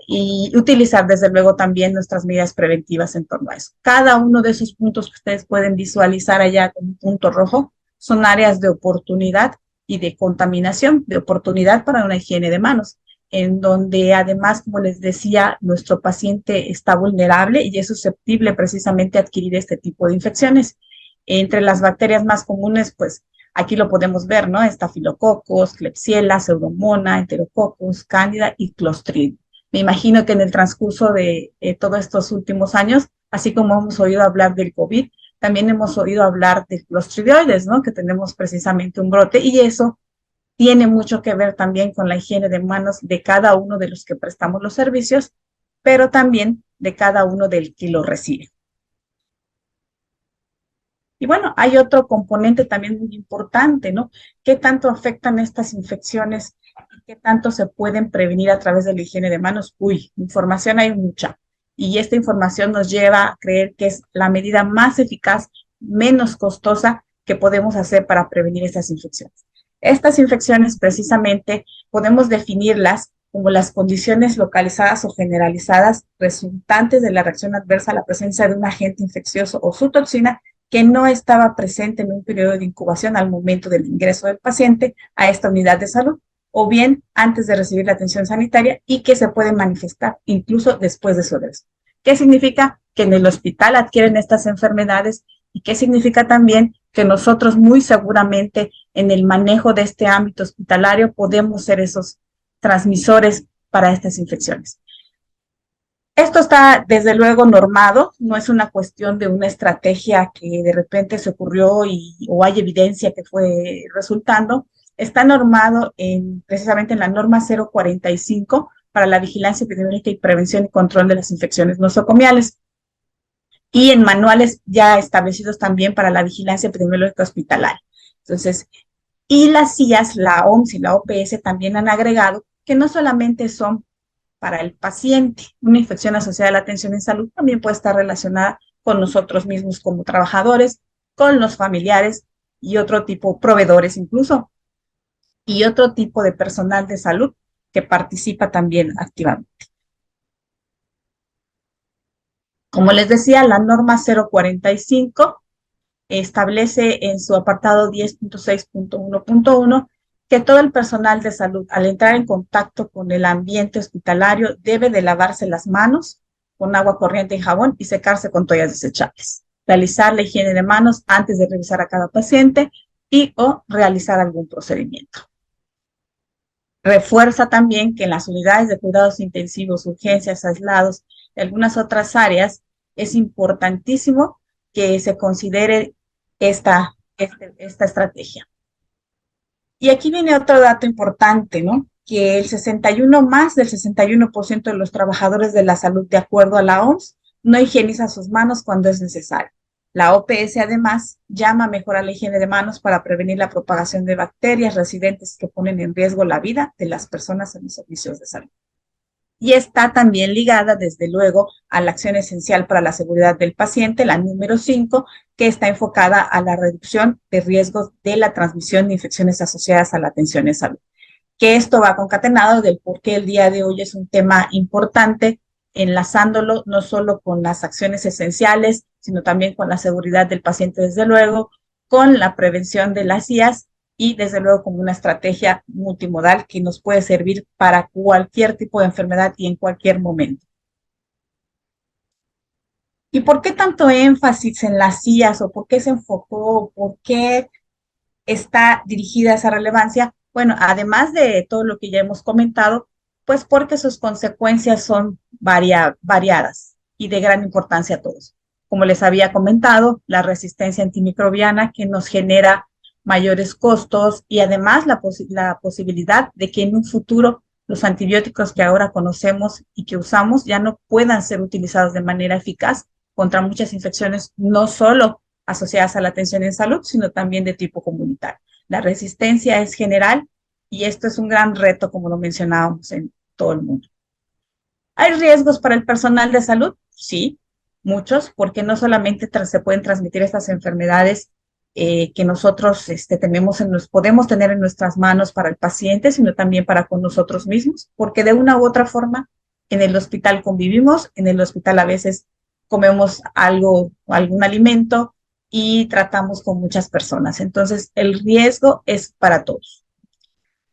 B: Y utilizar desde luego también nuestras medidas preventivas en torno a eso. Cada uno de esos puntos que ustedes pueden visualizar allá con un punto rojo son áreas de oportunidad y de contaminación, de oportunidad para una higiene de manos, en donde además, como les decía, nuestro paciente está vulnerable y es susceptible precisamente a adquirir este tipo de infecciones. Entre las bacterias más comunes, pues aquí lo podemos ver, ¿no? Estafilococos, Klebsiella, Pseudomonas, Enterococcus, Cándida y Clostridium. Me imagino que en el transcurso de todos estos últimos años, así como hemos oído hablar del COVID, también hemos oído hablar de Clostridioides, ¿no? Que tenemos precisamente un brote y eso tiene mucho que ver también con la higiene de manos de cada uno de los que prestamos los servicios, pero también de cada uno del que lo recibe. Y bueno, hay otro componente también muy importante, ¿no? ¿Qué tanto afectan estas infecciones y qué tanto se pueden prevenir a través de la higiene de manos? Uy, información hay mucha. Y esta información nos lleva a creer que es la medida más eficaz, menos costosa que podemos hacer para prevenir estas infecciones. Estas infecciones precisamente podemos definirlas como las condiciones localizadas o generalizadas resultantes de la reacción adversa a la presencia de un agente infeccioso o su toxina que no estaba presente en un periodo de incubación al momento del ingreso del paciente a esta unidad de salud, o bien antes de recibir la atención sanitaria y que se puede manifestar incluso después de su egreso. ¿Qué significa? Que en el hospital adquieren estas enfermedades y qué significa también que nosotros muy seguramente en el manejo de este ámbito hospitalario podemos ser esos transmisores para estas infecciones. Esto está desde luego normado, no es una cuestión de una estrategia que de repente se ocurrió o hay evidencia que fue resultando. Está normado precisamente en la norma 045 para la vigilancia epidemiológica y prevención y control de las infecciones nosocomiales y en manuales ya establecidos también para la vigilancia epidemiológica hospitalaria. Entonces, y las CIAs, la OMS y la OPS también han agregado que no solamente son para el paciente. Una infección asociada a la atención en salud también puede estar relacionada con nosotros mismos como trabajadores, con los familiares y otro tipo, proveedores incluso, y otro tipo de personal de salud que participa también activamente. Como les decía, la norma 045 establece en su apartado 10.6.1.1 que todo el personal de salud, al entrar en contacto con el ambiente hospitalario, debe de lavarse las manos con agua corriente y jabón y secarse con toallas desechables. Realizar la higiene de manos antes de revisar a cada paciente y o realizar algún procedimiento. Refuerza también que en las unidades de cuidados intensivos, urgencias, aislados y algunas otras áreas, es importantísimo que se considere esta estrategia. Y aquí viene otro dato importante, ¿no? Que más del 61% de los trabajadores de la salud, de acuerdo a la OMS, no higienizan sus manos cuando es necesario. La OPS, además, llama a mejorar la higiene de manos para prevenir la propagación de bacterias residentes que ponen en riesgo la vida de las personas en los servicios de salud. Y está también ligada, desde luego, a la acción esencial para la seguridad del paciente, la número 5, que está enfocada a la reducción de riesgos de la transmisión de infecciones asociadas a la atención en salud. Que esto va concatenado del por qué el día de hoy es un tema importante, enlazándolo no solo con las acciones esenciales, sino también con la seguridad del paciente, desde luego, con la prevención de las IAS y desde luego como una estrategia multimodal que nos puede servir para cualquier tipo de enfermedad y en cualquier momento. ¿Y por qué tanto énfasis en las IAS o por qué se enfocó, por qué está dirigida esa relevancia? Bueno, además de todo lo que ya hemos comentado, pues porque sus consecuencias son variadas y de gran importancia a todos. Como les había comentado, la resistencia antimicrobiana que nos genera mayores costos y además la posibilidad de que en un futuro los antibióticos que ahora conocemos y que usamos ya no puedan ser utilizados de manera eficaz contra muchas infecciones, no solo asociadas a la atención en salud, sino también de tipo comunitario. La resistencia es general y esto es un gran reto, como lo mencionábamos, en todo el mundo. ¿Hay riesgos para el personal de salud? Sí, muchos, porque no solamente se pueden transmitir estas enfermedades que nosotros podemos tener en nuestras manos para el paciente, sino también para con nosotros mismos, porque de una u otra forma en el hospital convivimos, en el hospital a veces comemos algún alimento y tratamos con muchas personas. Entonces, el riesgo es para todos.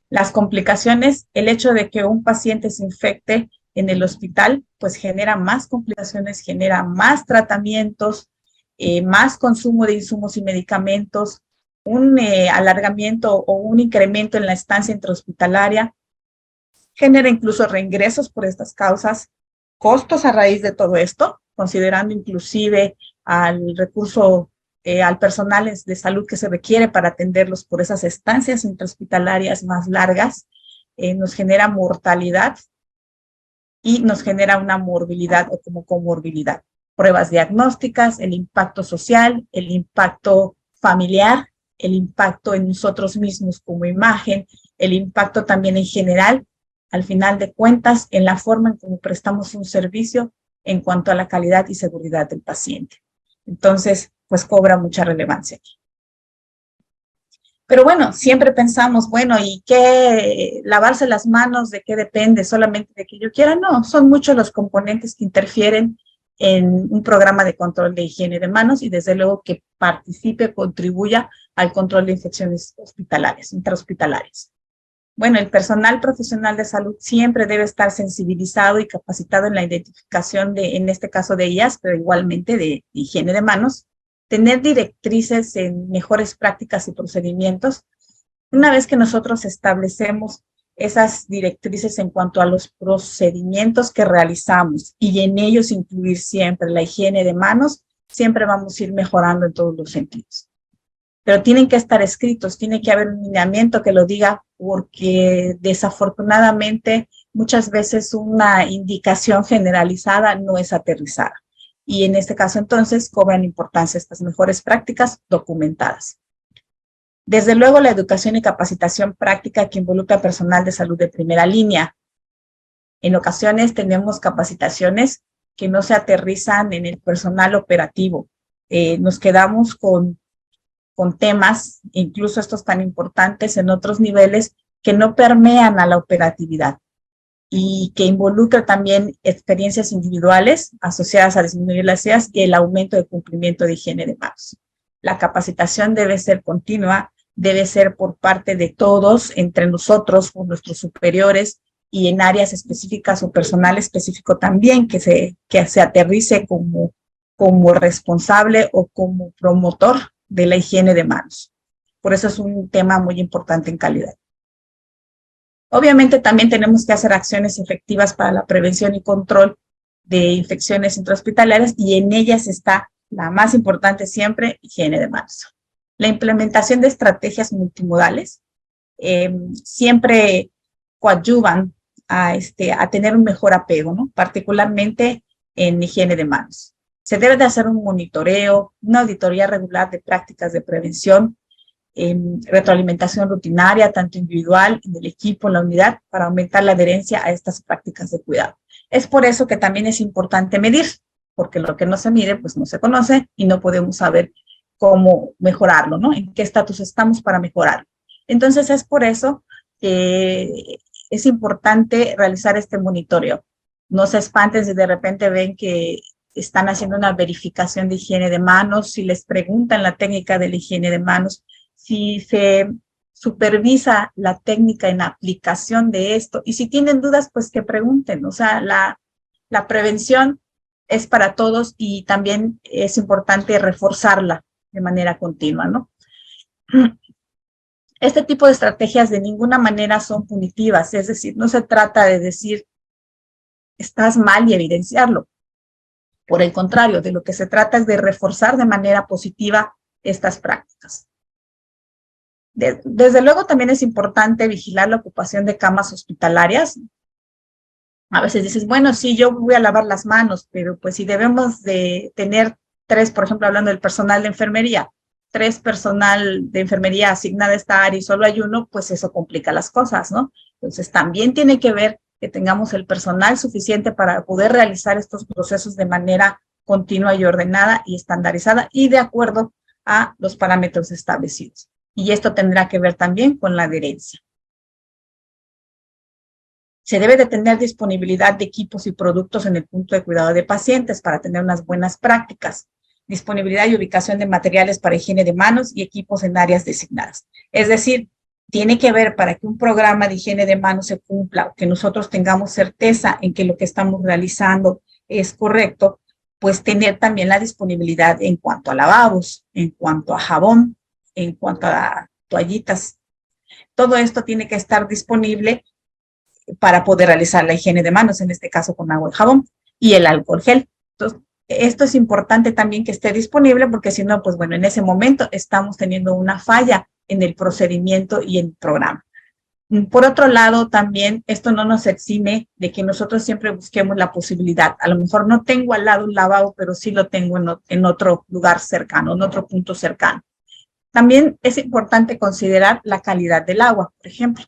B: Las complicaciones, el hecho de que un paciente se infecte en el hospital, pues genera más complicaciones, genera más tratamientos, más consumo de insumos y medicamentos, un alargamiento o un incremento en la estancia intrahospitalaria, genera incluso reingresos por estas causas, costos a raíz de todo esto, considerando inclusive al recurso al personal de salud que se requiere para atenderlos por esas estancias intrahospitalarias más largas, nos genera mortalidad y nos genera una morbilidad o como comorbilidad. Pruebas diagnósticas, el impacto social, el impacto familiar, el impacto en nosotros mismos como imagen, el impacto también en general, al final de cuentas, en la forma en cómo prestamos un servicio en cuanto a la calidad y seguridad del paciente. Entonces, pues cobra mucha relevancia aquí. Pero bueno, siempre pensamos, bueno, ¿y qué? ¿Lavarse las manos de qué depende? ¿Solamente de que yo quiera? No, son muchos los componentes que interfieren en un programa de control de higiene de manos y desde luego que participe, contribuya al control de infecciones hospitalarias, intrahospitalarias. Bueno, el personal profesional de salud siempre debe estar sensibilizado y capacitado en la identificación de, en este caso de ellas, pero igualmente de higiene de manos, tener directrices en mejores prácticas y procedimientos. Una vez que nosotros establecemos esas directrices en cuanto a los procedimientos que realizamos y en ellos incluir siempre la higiene de manos, siempre vamos a ir mejorando en todos los sentidos. Pero tienen que estar escritos, tiene que haber un lineamiento que lo diga, porque desafortunadamente muchas veces una indicación generalizada no es aterrizada. Y en este caso entonces cobran importancia estas mejores prácticas documentadas. Desde luego la educación y capacitación práctica que involucra personal de salud de primera línea. En ocasiones tenemos capacitaciones que no se aterrizan en el personal operativo. Nos quedamos con temas, incluso estos tan importantes en otros niveles, que no permean a la operatividad y que involucra también experiencias individuales asociadas a disminuir las ideas y el aumento de cumplimiento de higiene de manos. La capacitación debe ser continua, debe ser por parte de todos, entre nosotros, con nuestros superiores y en áreas específicas o personal específico también, que se aterrice como responsable o como promotor de la higiene de manos. Por eso es un tema muy importante en calidad. Obviamente también tenemos que hacer acciones efectivas para la prevención y control de infecciones intrahospitalarias y en ellas está la más importante siempre, higiene de manos. La implementación de estrategias multimodales siempre coadyuvan a tener un mejor apego, ¿no? Particularmente en higiene de manos. Se debe de hacer un monitoreo, una auditoría regular de prácticas de prevención, retroalimentación rutinaria, tanto individual, en el equipo, en la unidad, para aumentar la adherencia a estas prácticas de cuidado. Es por eso que también es importante medir, porque lo que no se mide, pues no se conoce y no podemos saber cómo mejorarlo, ¿no? En qué estatus estamos para mejorarlo. Entonces, es por eso que es importante realizar este monitoreo. No se espanten si de repente ven que están haciendo una verificación de higiene de manos, si les preguntan la técnica de la higiene de manos, si se supervisa la técnica en aplicación de esto, y si tienen dudas, pues que pregunten. O sea, la prevención es para todos y también es importante reforzarla de manera continua, ¿no? Este tipo de estrategias de ninguna manera son punitivas, es decir, no se trata de decir estás mal y evidenciarlo. Por el contrario, de lo que se trata es de reforzar de manera positiva estas prácticas. Desde luego también es importante vigilar la ocupación de camas hospitalarias. A veces dices, bueno, sí, yo voy a lavar las manos, pero pues si debemos de tener 3, por ejemplo, hablando del personal de enfermería, 3 personal de enfermería asignada a esta área y solo hay 1, pues eso complica las cosas, ¿no? Entonces también tiene que ver que tengamos el personal suficiente para poder realizar estos procesos de manera continua y ordenada y estandarizada y de acuerdo a los parámetros establecidos. Y esto tendrá que ver también con la adherencia. Se debe de tener disponibilidad de equipos y productos en el punto de cuidado de pacientes para tener unas buenas prácticas. Disponibilidad y ubicación de materiales para higiene de manos y equipos en áreas designadas. Es decir, tiene que ver para que un programa de higiene de manos se cumpla, que nosotros tengamos certeza en que lo que estamos realizando es correcto, pues tener también la disponibilidad en cuanto a lavabos, en cuanto a jabón, en cuanto a toallitas. Todo esto tiene que estar disponible para poder realizar la higiene de manos, en este caso con agua y jabón, y el alcohol gel. Entonces, esto es importante también que esté disponible porque si no, pues bueno, en ese momento estamos teniendo una falla en el procedimiento y en el programa. Por otro lado, también esto no nos exime de que nosotros siempre busquemos la posibilidad. A lo mejor no tengo al lado un lavabo, pero sí lo tengo en otro lugar cercano, en otro punto cercano. También es importante considerar la calidad del agua, por ejemplo,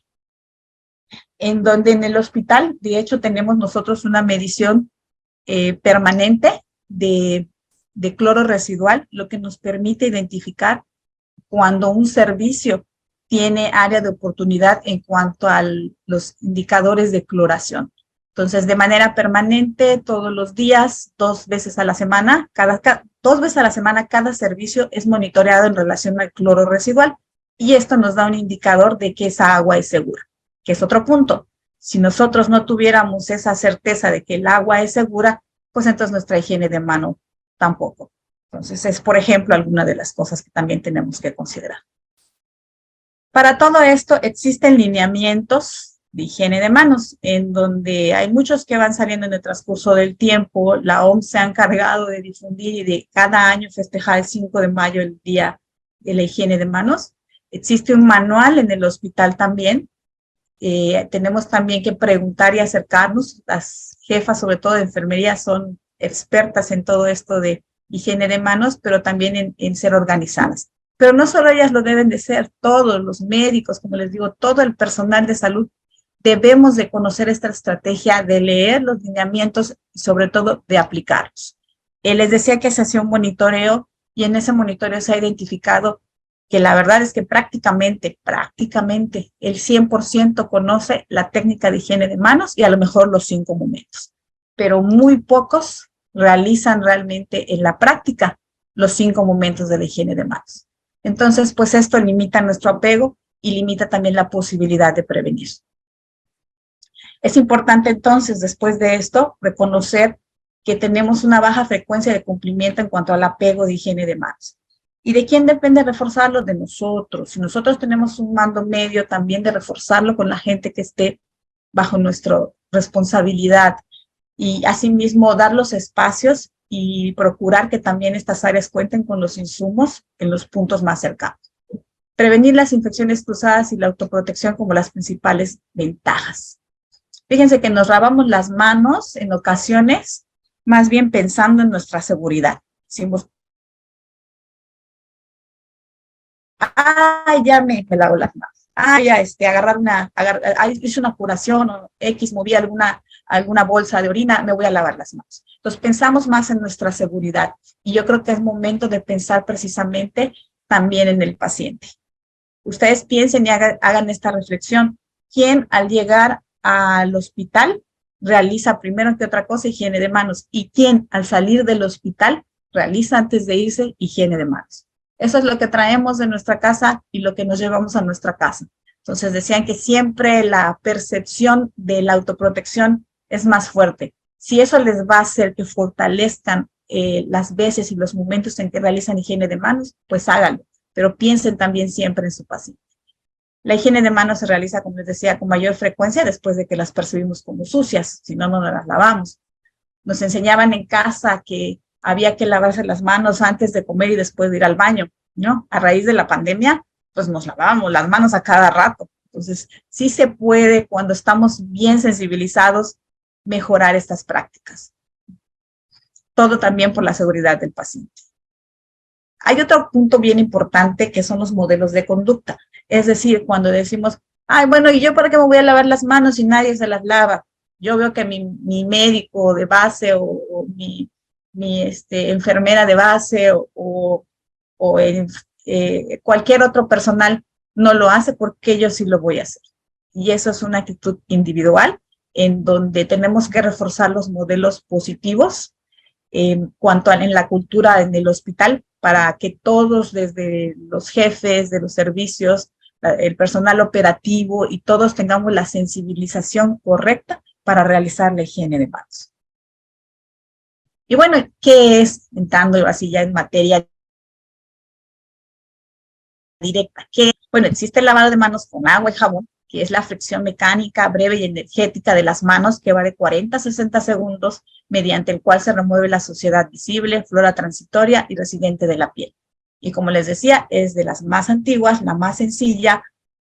B: en donde en el hospital, de hecho, tenemos nosotros una medición permanente de cloro residual, lo que nos permite identificar cuando un servicio tiene área de oportunidad en cuanto a los indicadores de cloración. Entonces, de manera permanente, todos los días, 2 veces a la semana, 2 veces a la semana, cada servicio es monitoreado en relación al cloro residual y esto nos da un indicador de que esa agua es segura, que es otro punto. Si nosotros no tuviéramos esa certeza de que el agua es segura, pues entonces nuestra higiene de mano tampoco. Entonces, es, por ejemplo, alguna de las cosas que también tenemos que considerar. Para todo esto existen lineamientos de higiene de manos, en donde hay muchos que van saliendo en el transcurso del tiempo. La OMS se ha encargado de difundir y de cada año festejar el 5 de mayo, el Día de la Higiene de Manos. Existe un manual en el hospital también. Tenemos también que preguntar y acercarnos. Las jefas, sobre todo de enfermería, son expertas en todo esto de higiene de manos, pero también en ser organizadas. Pero no solo ellas lo deben de ser, todos los médicos, como les digo, todo el personal de salud, debemos de conocer esta estrategia, de leer los lineamientos y sobre todo de aplicarlos. Les decía que se hacía un monitoreo y en ese monitoreo se ha identificado que la verdad es que prácticamente el 100% conoce la técnica de higiene de manos y a lo mejor los 5 momentos, pero muy pocos realizan realmente en la práctica los 5 momentos de la higiene de manos. Entonces, pues esto limita nuestro apego y limita también la posibilidad de prevenir. Es importante entonces, después de esto, reconocer que tenemos una baja frecuencia de cumplimiento en cuanto al apego de higiene de manos. ¿Y de quién depende reforzarlo? De nosotros. Si nosotros tenemos un mando medio, también de reforzarlo con la gente que esté bajo nuestra responsabilidad y asimismo dar los espacios y procurar que también estas áreas cuenten con los insumos en los puntos más cercanos. Prevenir las infecciones cruzadas y la autoprotección como las principales ventajas. Fíjense que nos lavamos las manos en ocasiones, más bien pensando en nuestra seguridad. Decimos, ya me lavo las manos. Ya hice una curación o X, moví alguna bolsa de orina, me voy a lavar las manos. Entonces pensamos más en nuestra seguridad y yo creo que es momento de pensar precisamente también en el paciente. Ustedes piensen y hagan esta reflexión. ¿Quién al llegar al hospital realiza primero que otra cosa higiene de manos? ¿Y quién al salir del hospital realiza antes de irse higiene de manos? Eso es lo que traemos de nuestra casa y lo que nos llevamos a nuestra casa. Entonces decían que siempre la percepción de la autoprotección es más fuerte. Si eso les va a hacer que fortalezcan las veces y los momentos en que realizan higiene de manos, pues háganlo. Pero piensen también siempre en su paciente. La higiene de manos se realiza, como les decía, con mayor frecuencia después de que las percibimos como sucias, si no, no nos las lavamos. Nos enseñaban en casa que había que lavarse las manos antes de comer y después de ir al baño, ¿no? A raíz de la pandemia, pues nos lavábamos las manos a cada rato. Entonces, sí se puede, cuando estamos bien sensibilizados, mejorar estas prácticas. Todo también por la seguridad del paciente. Hay otro punto bien importante que son los modelos de conducta. Es decir, cuando decimos, bueno, ¿y yo para qué me voy a lavar las manos si nadie se las lava? Yo veo que mi médico de base o mi enfermera de base o cualquier otro personal no lo hace, porque yo sí lo voy a hacer. Y eso es una actitud individual en donde tenemos que reforzar los modelos positivos en cuanto en la cultura en el hospital, para que todos, desde los jefes de los servicios, el personal operativo y todos tengamos la sensibilización correcta para realizar la higiene de manos. Y bueno, ¿qué es, entrando así ya en materia directa? Bueno, existe el lavado de manos con agua y jabón, que es la fricción mecánica breve y energética de las manos, que va de 40 a 60 segundos, mediante el cual se remueve la suciedad visible, flora transitoria y residente de la piel. Y como les decía, es de las más antiguas, la más sencilla,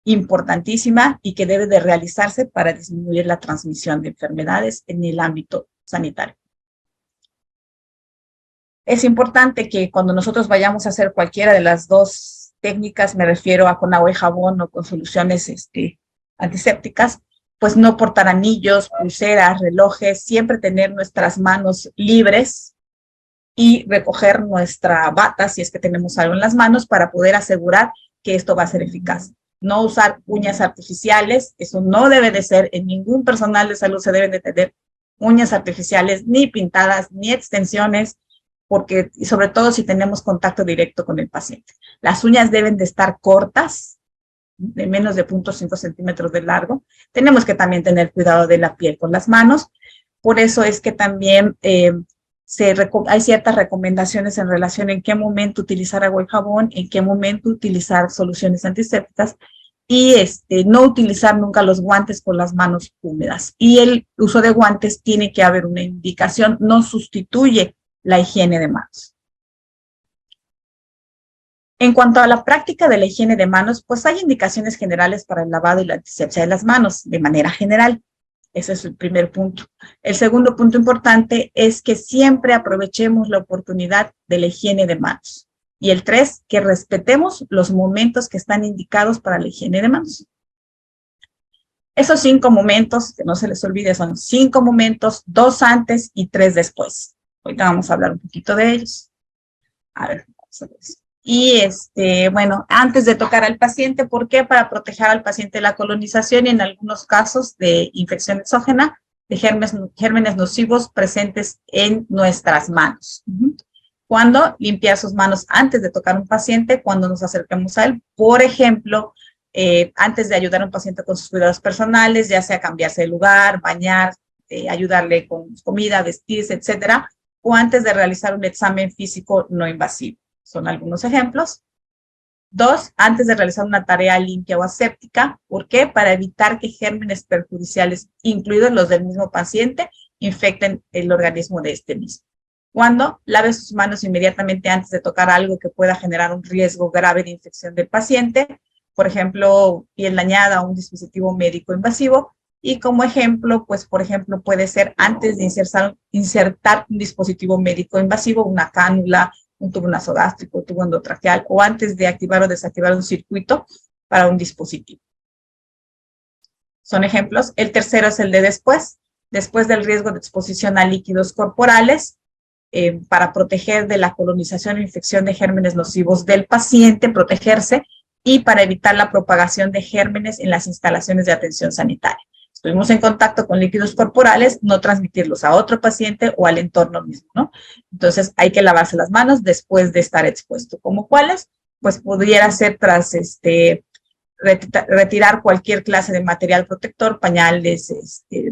B: importantísima y que debe de realizarse para disminuir la transmisión de enfermedades en el ámbito sanitario. Es importante que cuando nosotros vayamos a hacer cualquiera de las dos técnicas, me refiero a con agua y jabón o con soluciones antisépticas, pues no portar anillos, pulseras, relojes, siempre tener nuestras manos libres y recoger nuestra bata, si es que tenemos algo en las manos, para poder asegurar que esto va a ser eficaz. No usar uñas artificiales, eso no debe de ser, en ningún personal de salud se deben de tener uñas artificiales, ni pintadas, ni extensiones, porque, y sobre todo si tenemos contacto directo con el paciente. Las uñas deben de estar cortas, de menos de 0.5 centímetros de largo. Tenemos que también tener cuidado de la piel con las manos. Por eso es que también hay ciertas recomendaciones en relación en qué momento utilizar agua y jabón, en qué momento utilizar soluciones antisépticas y no utilizar nunca los guantes con las manos húmedas. Y el uso de guantes tiene que haber una indicación, no sustituye la higiene de manos. En cuanto a la práctica de la higiene de manos, pues hay indicaciones generales para el lavado y la antisepsia de las manos, de manera general. Ese es el primer punto. El segundo punto importante es que siempre aprovechemos la oportunidad de la higiene de manos. Y el 3, que respetemos los momentos que están indicados para la higiene de manos. Esos 5 momentos, que no se les olvide, son 5 momentos, 2 antes y 3 después. Ahorita vamos a hablar un poquito de ellos. A ver, vamos a ver. Y bueno, antes de tocar al paciente, ¿por qué? Para proteger al paciente de la colonización y en algunos casos de infección exógena de gérmenes nocivos presentes en nuestras manos. Cuando limpiar sus manos antes de tocar a un paciente, cuando nos acerquemos a él, por ejemplo, antes de ayudar a un paciente con sus cuidados personales, ya sea cambiarse de lugar, bañar, ayudarle con comida, vestirse, etcétera, o antes de realizar un examen físico no invasivo. Son algunos ejemplos. 2, antes de realizar una tarea limpia o aséptica. ¿Por qué? Para evitar que gérmenes perjudiciales, incluidos los del mismo paciente, infecten el organismo de este mismo. Cuando lave sus manos inmediatamente antes de tocar algo que pueda generar un riesgo grave de infección del paciente, por ejemplo, piel dañada o un dispositivo médico invasivo. Y como ejemplo, pues por ejemplo, puede ser antes de insertar un dispositivo médico invasivo, una cánula, un tubo nasogástrico, un tubo endotraqueal, o antes de activar o desactivar un circuito para un dispositivo. Son ejemplos. El tercero es el de después del riesgo de exposición a líquidos corporales, para proteger de la colonización o infección de gérmenes nocivos del paciente, protegerse, y para evitar la propagación de gérmenes en las instalaciones de atención sanitaria. Estuvimos en contacto con líquidos corporales, no transmitirlos a otro paciente o al entorno mismo, ¿no? Entonces, hay que lavarse las manos después de estar expuesto. ¿Como cuáles? Pues pudiera ser tras retirar cualquier clase de material protector, pañales,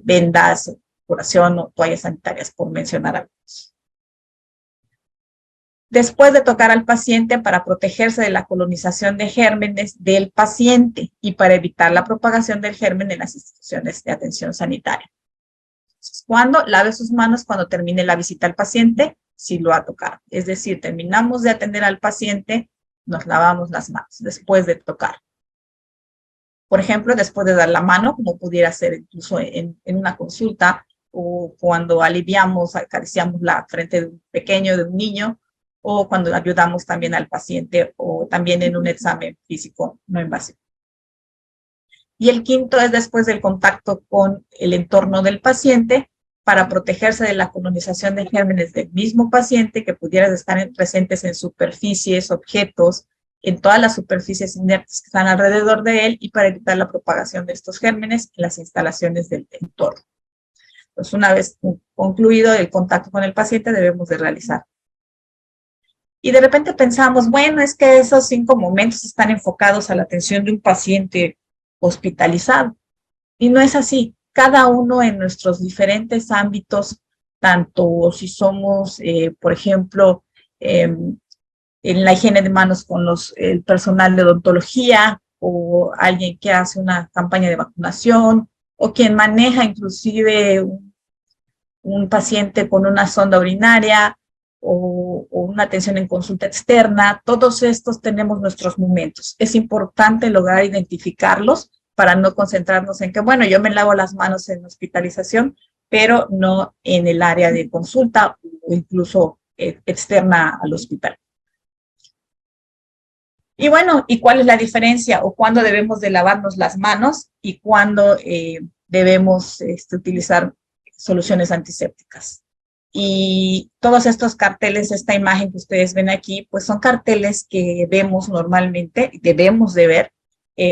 B: vendas, curación o toallas sanitarias, por mencionar algunos. Después de tocar al paciente para protegerse de la colonización de gérmenes del paciente y para evitar la propagación del germen en las instituciones de atención sanitaria. Entonces, ¿cuándo? Lave sus manos cuando termine la visita al paciente, si lo ha tocado. Es decir, terminamos de atender al paciente, nos lavamos las manos después de tocar. Por ejemplo, después de dar la mano, como pudiera ser incluso en una consulta, o cuando aliviamos, acariciamos la frente de un pequeño, de un niño, o cuando ayudamos también al paciente, o también en un examen físico no invasivo. Y el quinto es después del contacto con el entorno del paciente, para protegerse de la colonización de gérmenes del mismo paciente que pudieran estar presentes en superficies, objetos, en todas las superficies inertes que están alrededor de él, y para evitar la propagación de estos gérmenes en las instalaciones del entorno. Pues una vez concluido el contacto con el paciente, debemos de realizar. Y de repente pensamos, bueno, es que esos 5 momentos están enfocados a la atención de un paciente hospitalizado. Y no es así. Cada uno en nuestros diferentes ámbitos, tanto si somos, por ejemplo, en la higiene de manos con el personal de odontología, o alguien que hace una campaña de vacunación, o quien maneja inclusive un paciente con una sonda urinaria o una atención en consulta externa. Todos estos tenemos nuestros momentos. Es importante lograr identificarlos para no concentrarnos en que, bueno, yo me lavo las manos en hospitalización, pero no en el área de consulta o incluso externa al hospital. Y bueno, ¿y cuál es la diferencia o cuándo debemos de lavarnos las manos y cuándo debemos utilizar soluciones antisépticas? Y todos estos carteles, esta imagen que ustedes ven aquí, pues son carteles que vemos normalmente, debemos de ver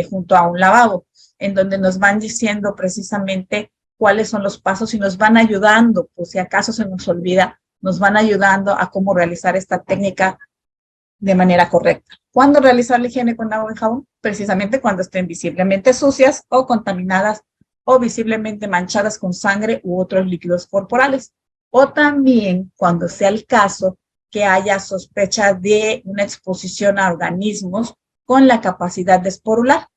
B: junto a un lavabo, en donde nos van diciendo precisamente cuáles son los pasos y nos van ayudando, pues si acaso se nos olvida, nos van ayudando a cómo realizar esta técnica de manera correcta. ¿Cuándo realizar la higiene con agua y jabón? Precisamente cuando estén visiblemente sucias o contaminadas o visiblemente manchadas con sangre u otros líquidos corporales. O también cuando sea el caso que haya sospecha de una exposición a organismos con la capacidad de esporular.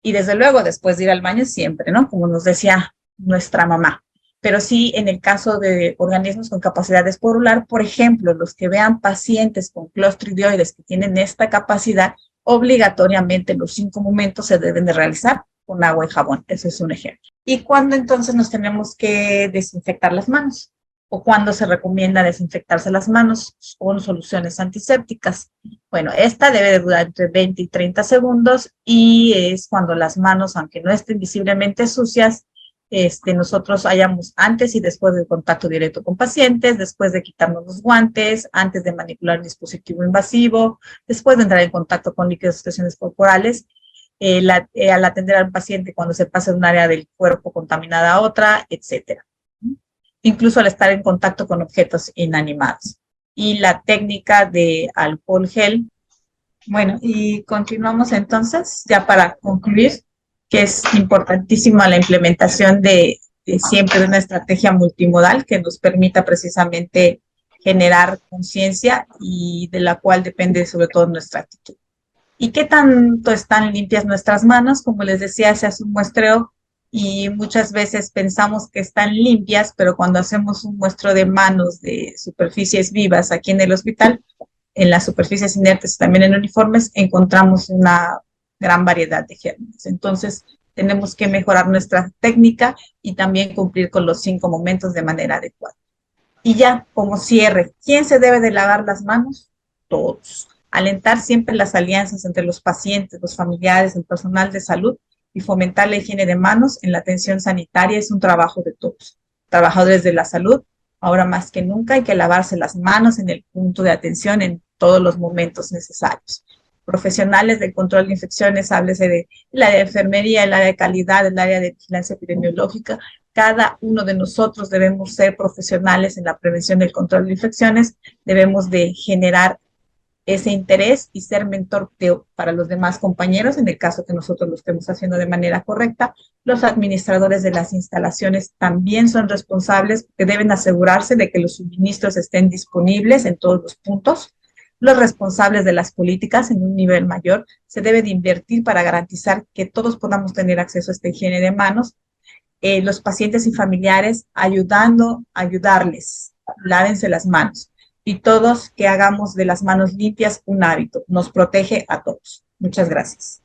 B: Y desde luego, después de ir al baño siempre, ¿no? Como nos decía nuestra mamá. Pero sí, en el caso de organismos con capacidad de esporular, por ejemplo, los que vean pacientes con clostridioides que tienen esta capacidad, obligatoriamente los 5 momentos se deben de realizar con agua y jabón. Ese es un ejemplo. ¿Y cuándo entonces nos tenemos que desinfectar las manos? ¿O cuándo se recomienda desinfectarse las manos con soluciones antisépticas? Bueno, esta debe de durar entre 20 y 30 segundos y es cuando las manos, aunque no estén visiblemente sucias, nosotros hayamos antes y después del contacto directo con pacientes, después de quitarnos los guantes, antes de manipular un dispositivo invasivo, después de entrar en contacto con líquidos y secreciones corporales, al atender a un paciente cuando se pasa de un área del cuerpo contaminada a otra, etcétera. Incluso al estar en contacto con objetos inanimados. Y la técnica de alcohol gel. Bueno, y continuamos entonces, ya para concluir, que es importantísima la implementación de siempre de una estrategia multimodal que nos permita precisamente generar conciencia y de la cual depende sobre todo nuestra actitud. ¿Y qué tanto están limpias nuestras manos? Como les decía, se hace un muestreo y muchas veces pensamos que están limpias, pero cuando hacemos un muestreo de manos de superficies vivas aquí en el hospital, en las superficies inertes, también en uniformes, encontramos una gran variedad de gérmenes. Entonces, tenemos que mejorar nuestra técnica y también cumplir con los 5 momentos de manera adecuada. Y ya, como cierre, ¿quién se debe de lavar las manos? Todos. Alentar siempre las alianzas entre los pacientes, los familiares, el personal de salud y fomentar la higiene de manos en la atención sanitaria es un trabajo de todos. Trabajadores de la salud, ahora más que nunca hay que lavarse las manos en el punto de atención en todos los momentos necesarios. Profesionales del control de infecciones, háblese del área de enfermería, el área de calidad, el área de vigilancia epidemiológica. Cada uno de nosotros debemos ser profesionales en la prevención del control de infecciones, debemos de generar ese interés y ser mentor para los demás compañeros, en el caso que nosotros lo estemos haciendo de manera correcta. Los administradores de las instalaciones también son responsables, que deben asegurarse de que los suministros estén disponibles en todos los puntos. Los responsables de las políticas en un nivel mayor se debe de invertir para garantizar que todos podamos tener acceso a esta higiene de manos. Los pacientes y familiares ayudarles, lávense las manos. Y todos que hagamos de las manos limpias un hábito. Nos protege a todos. Muchas gracias.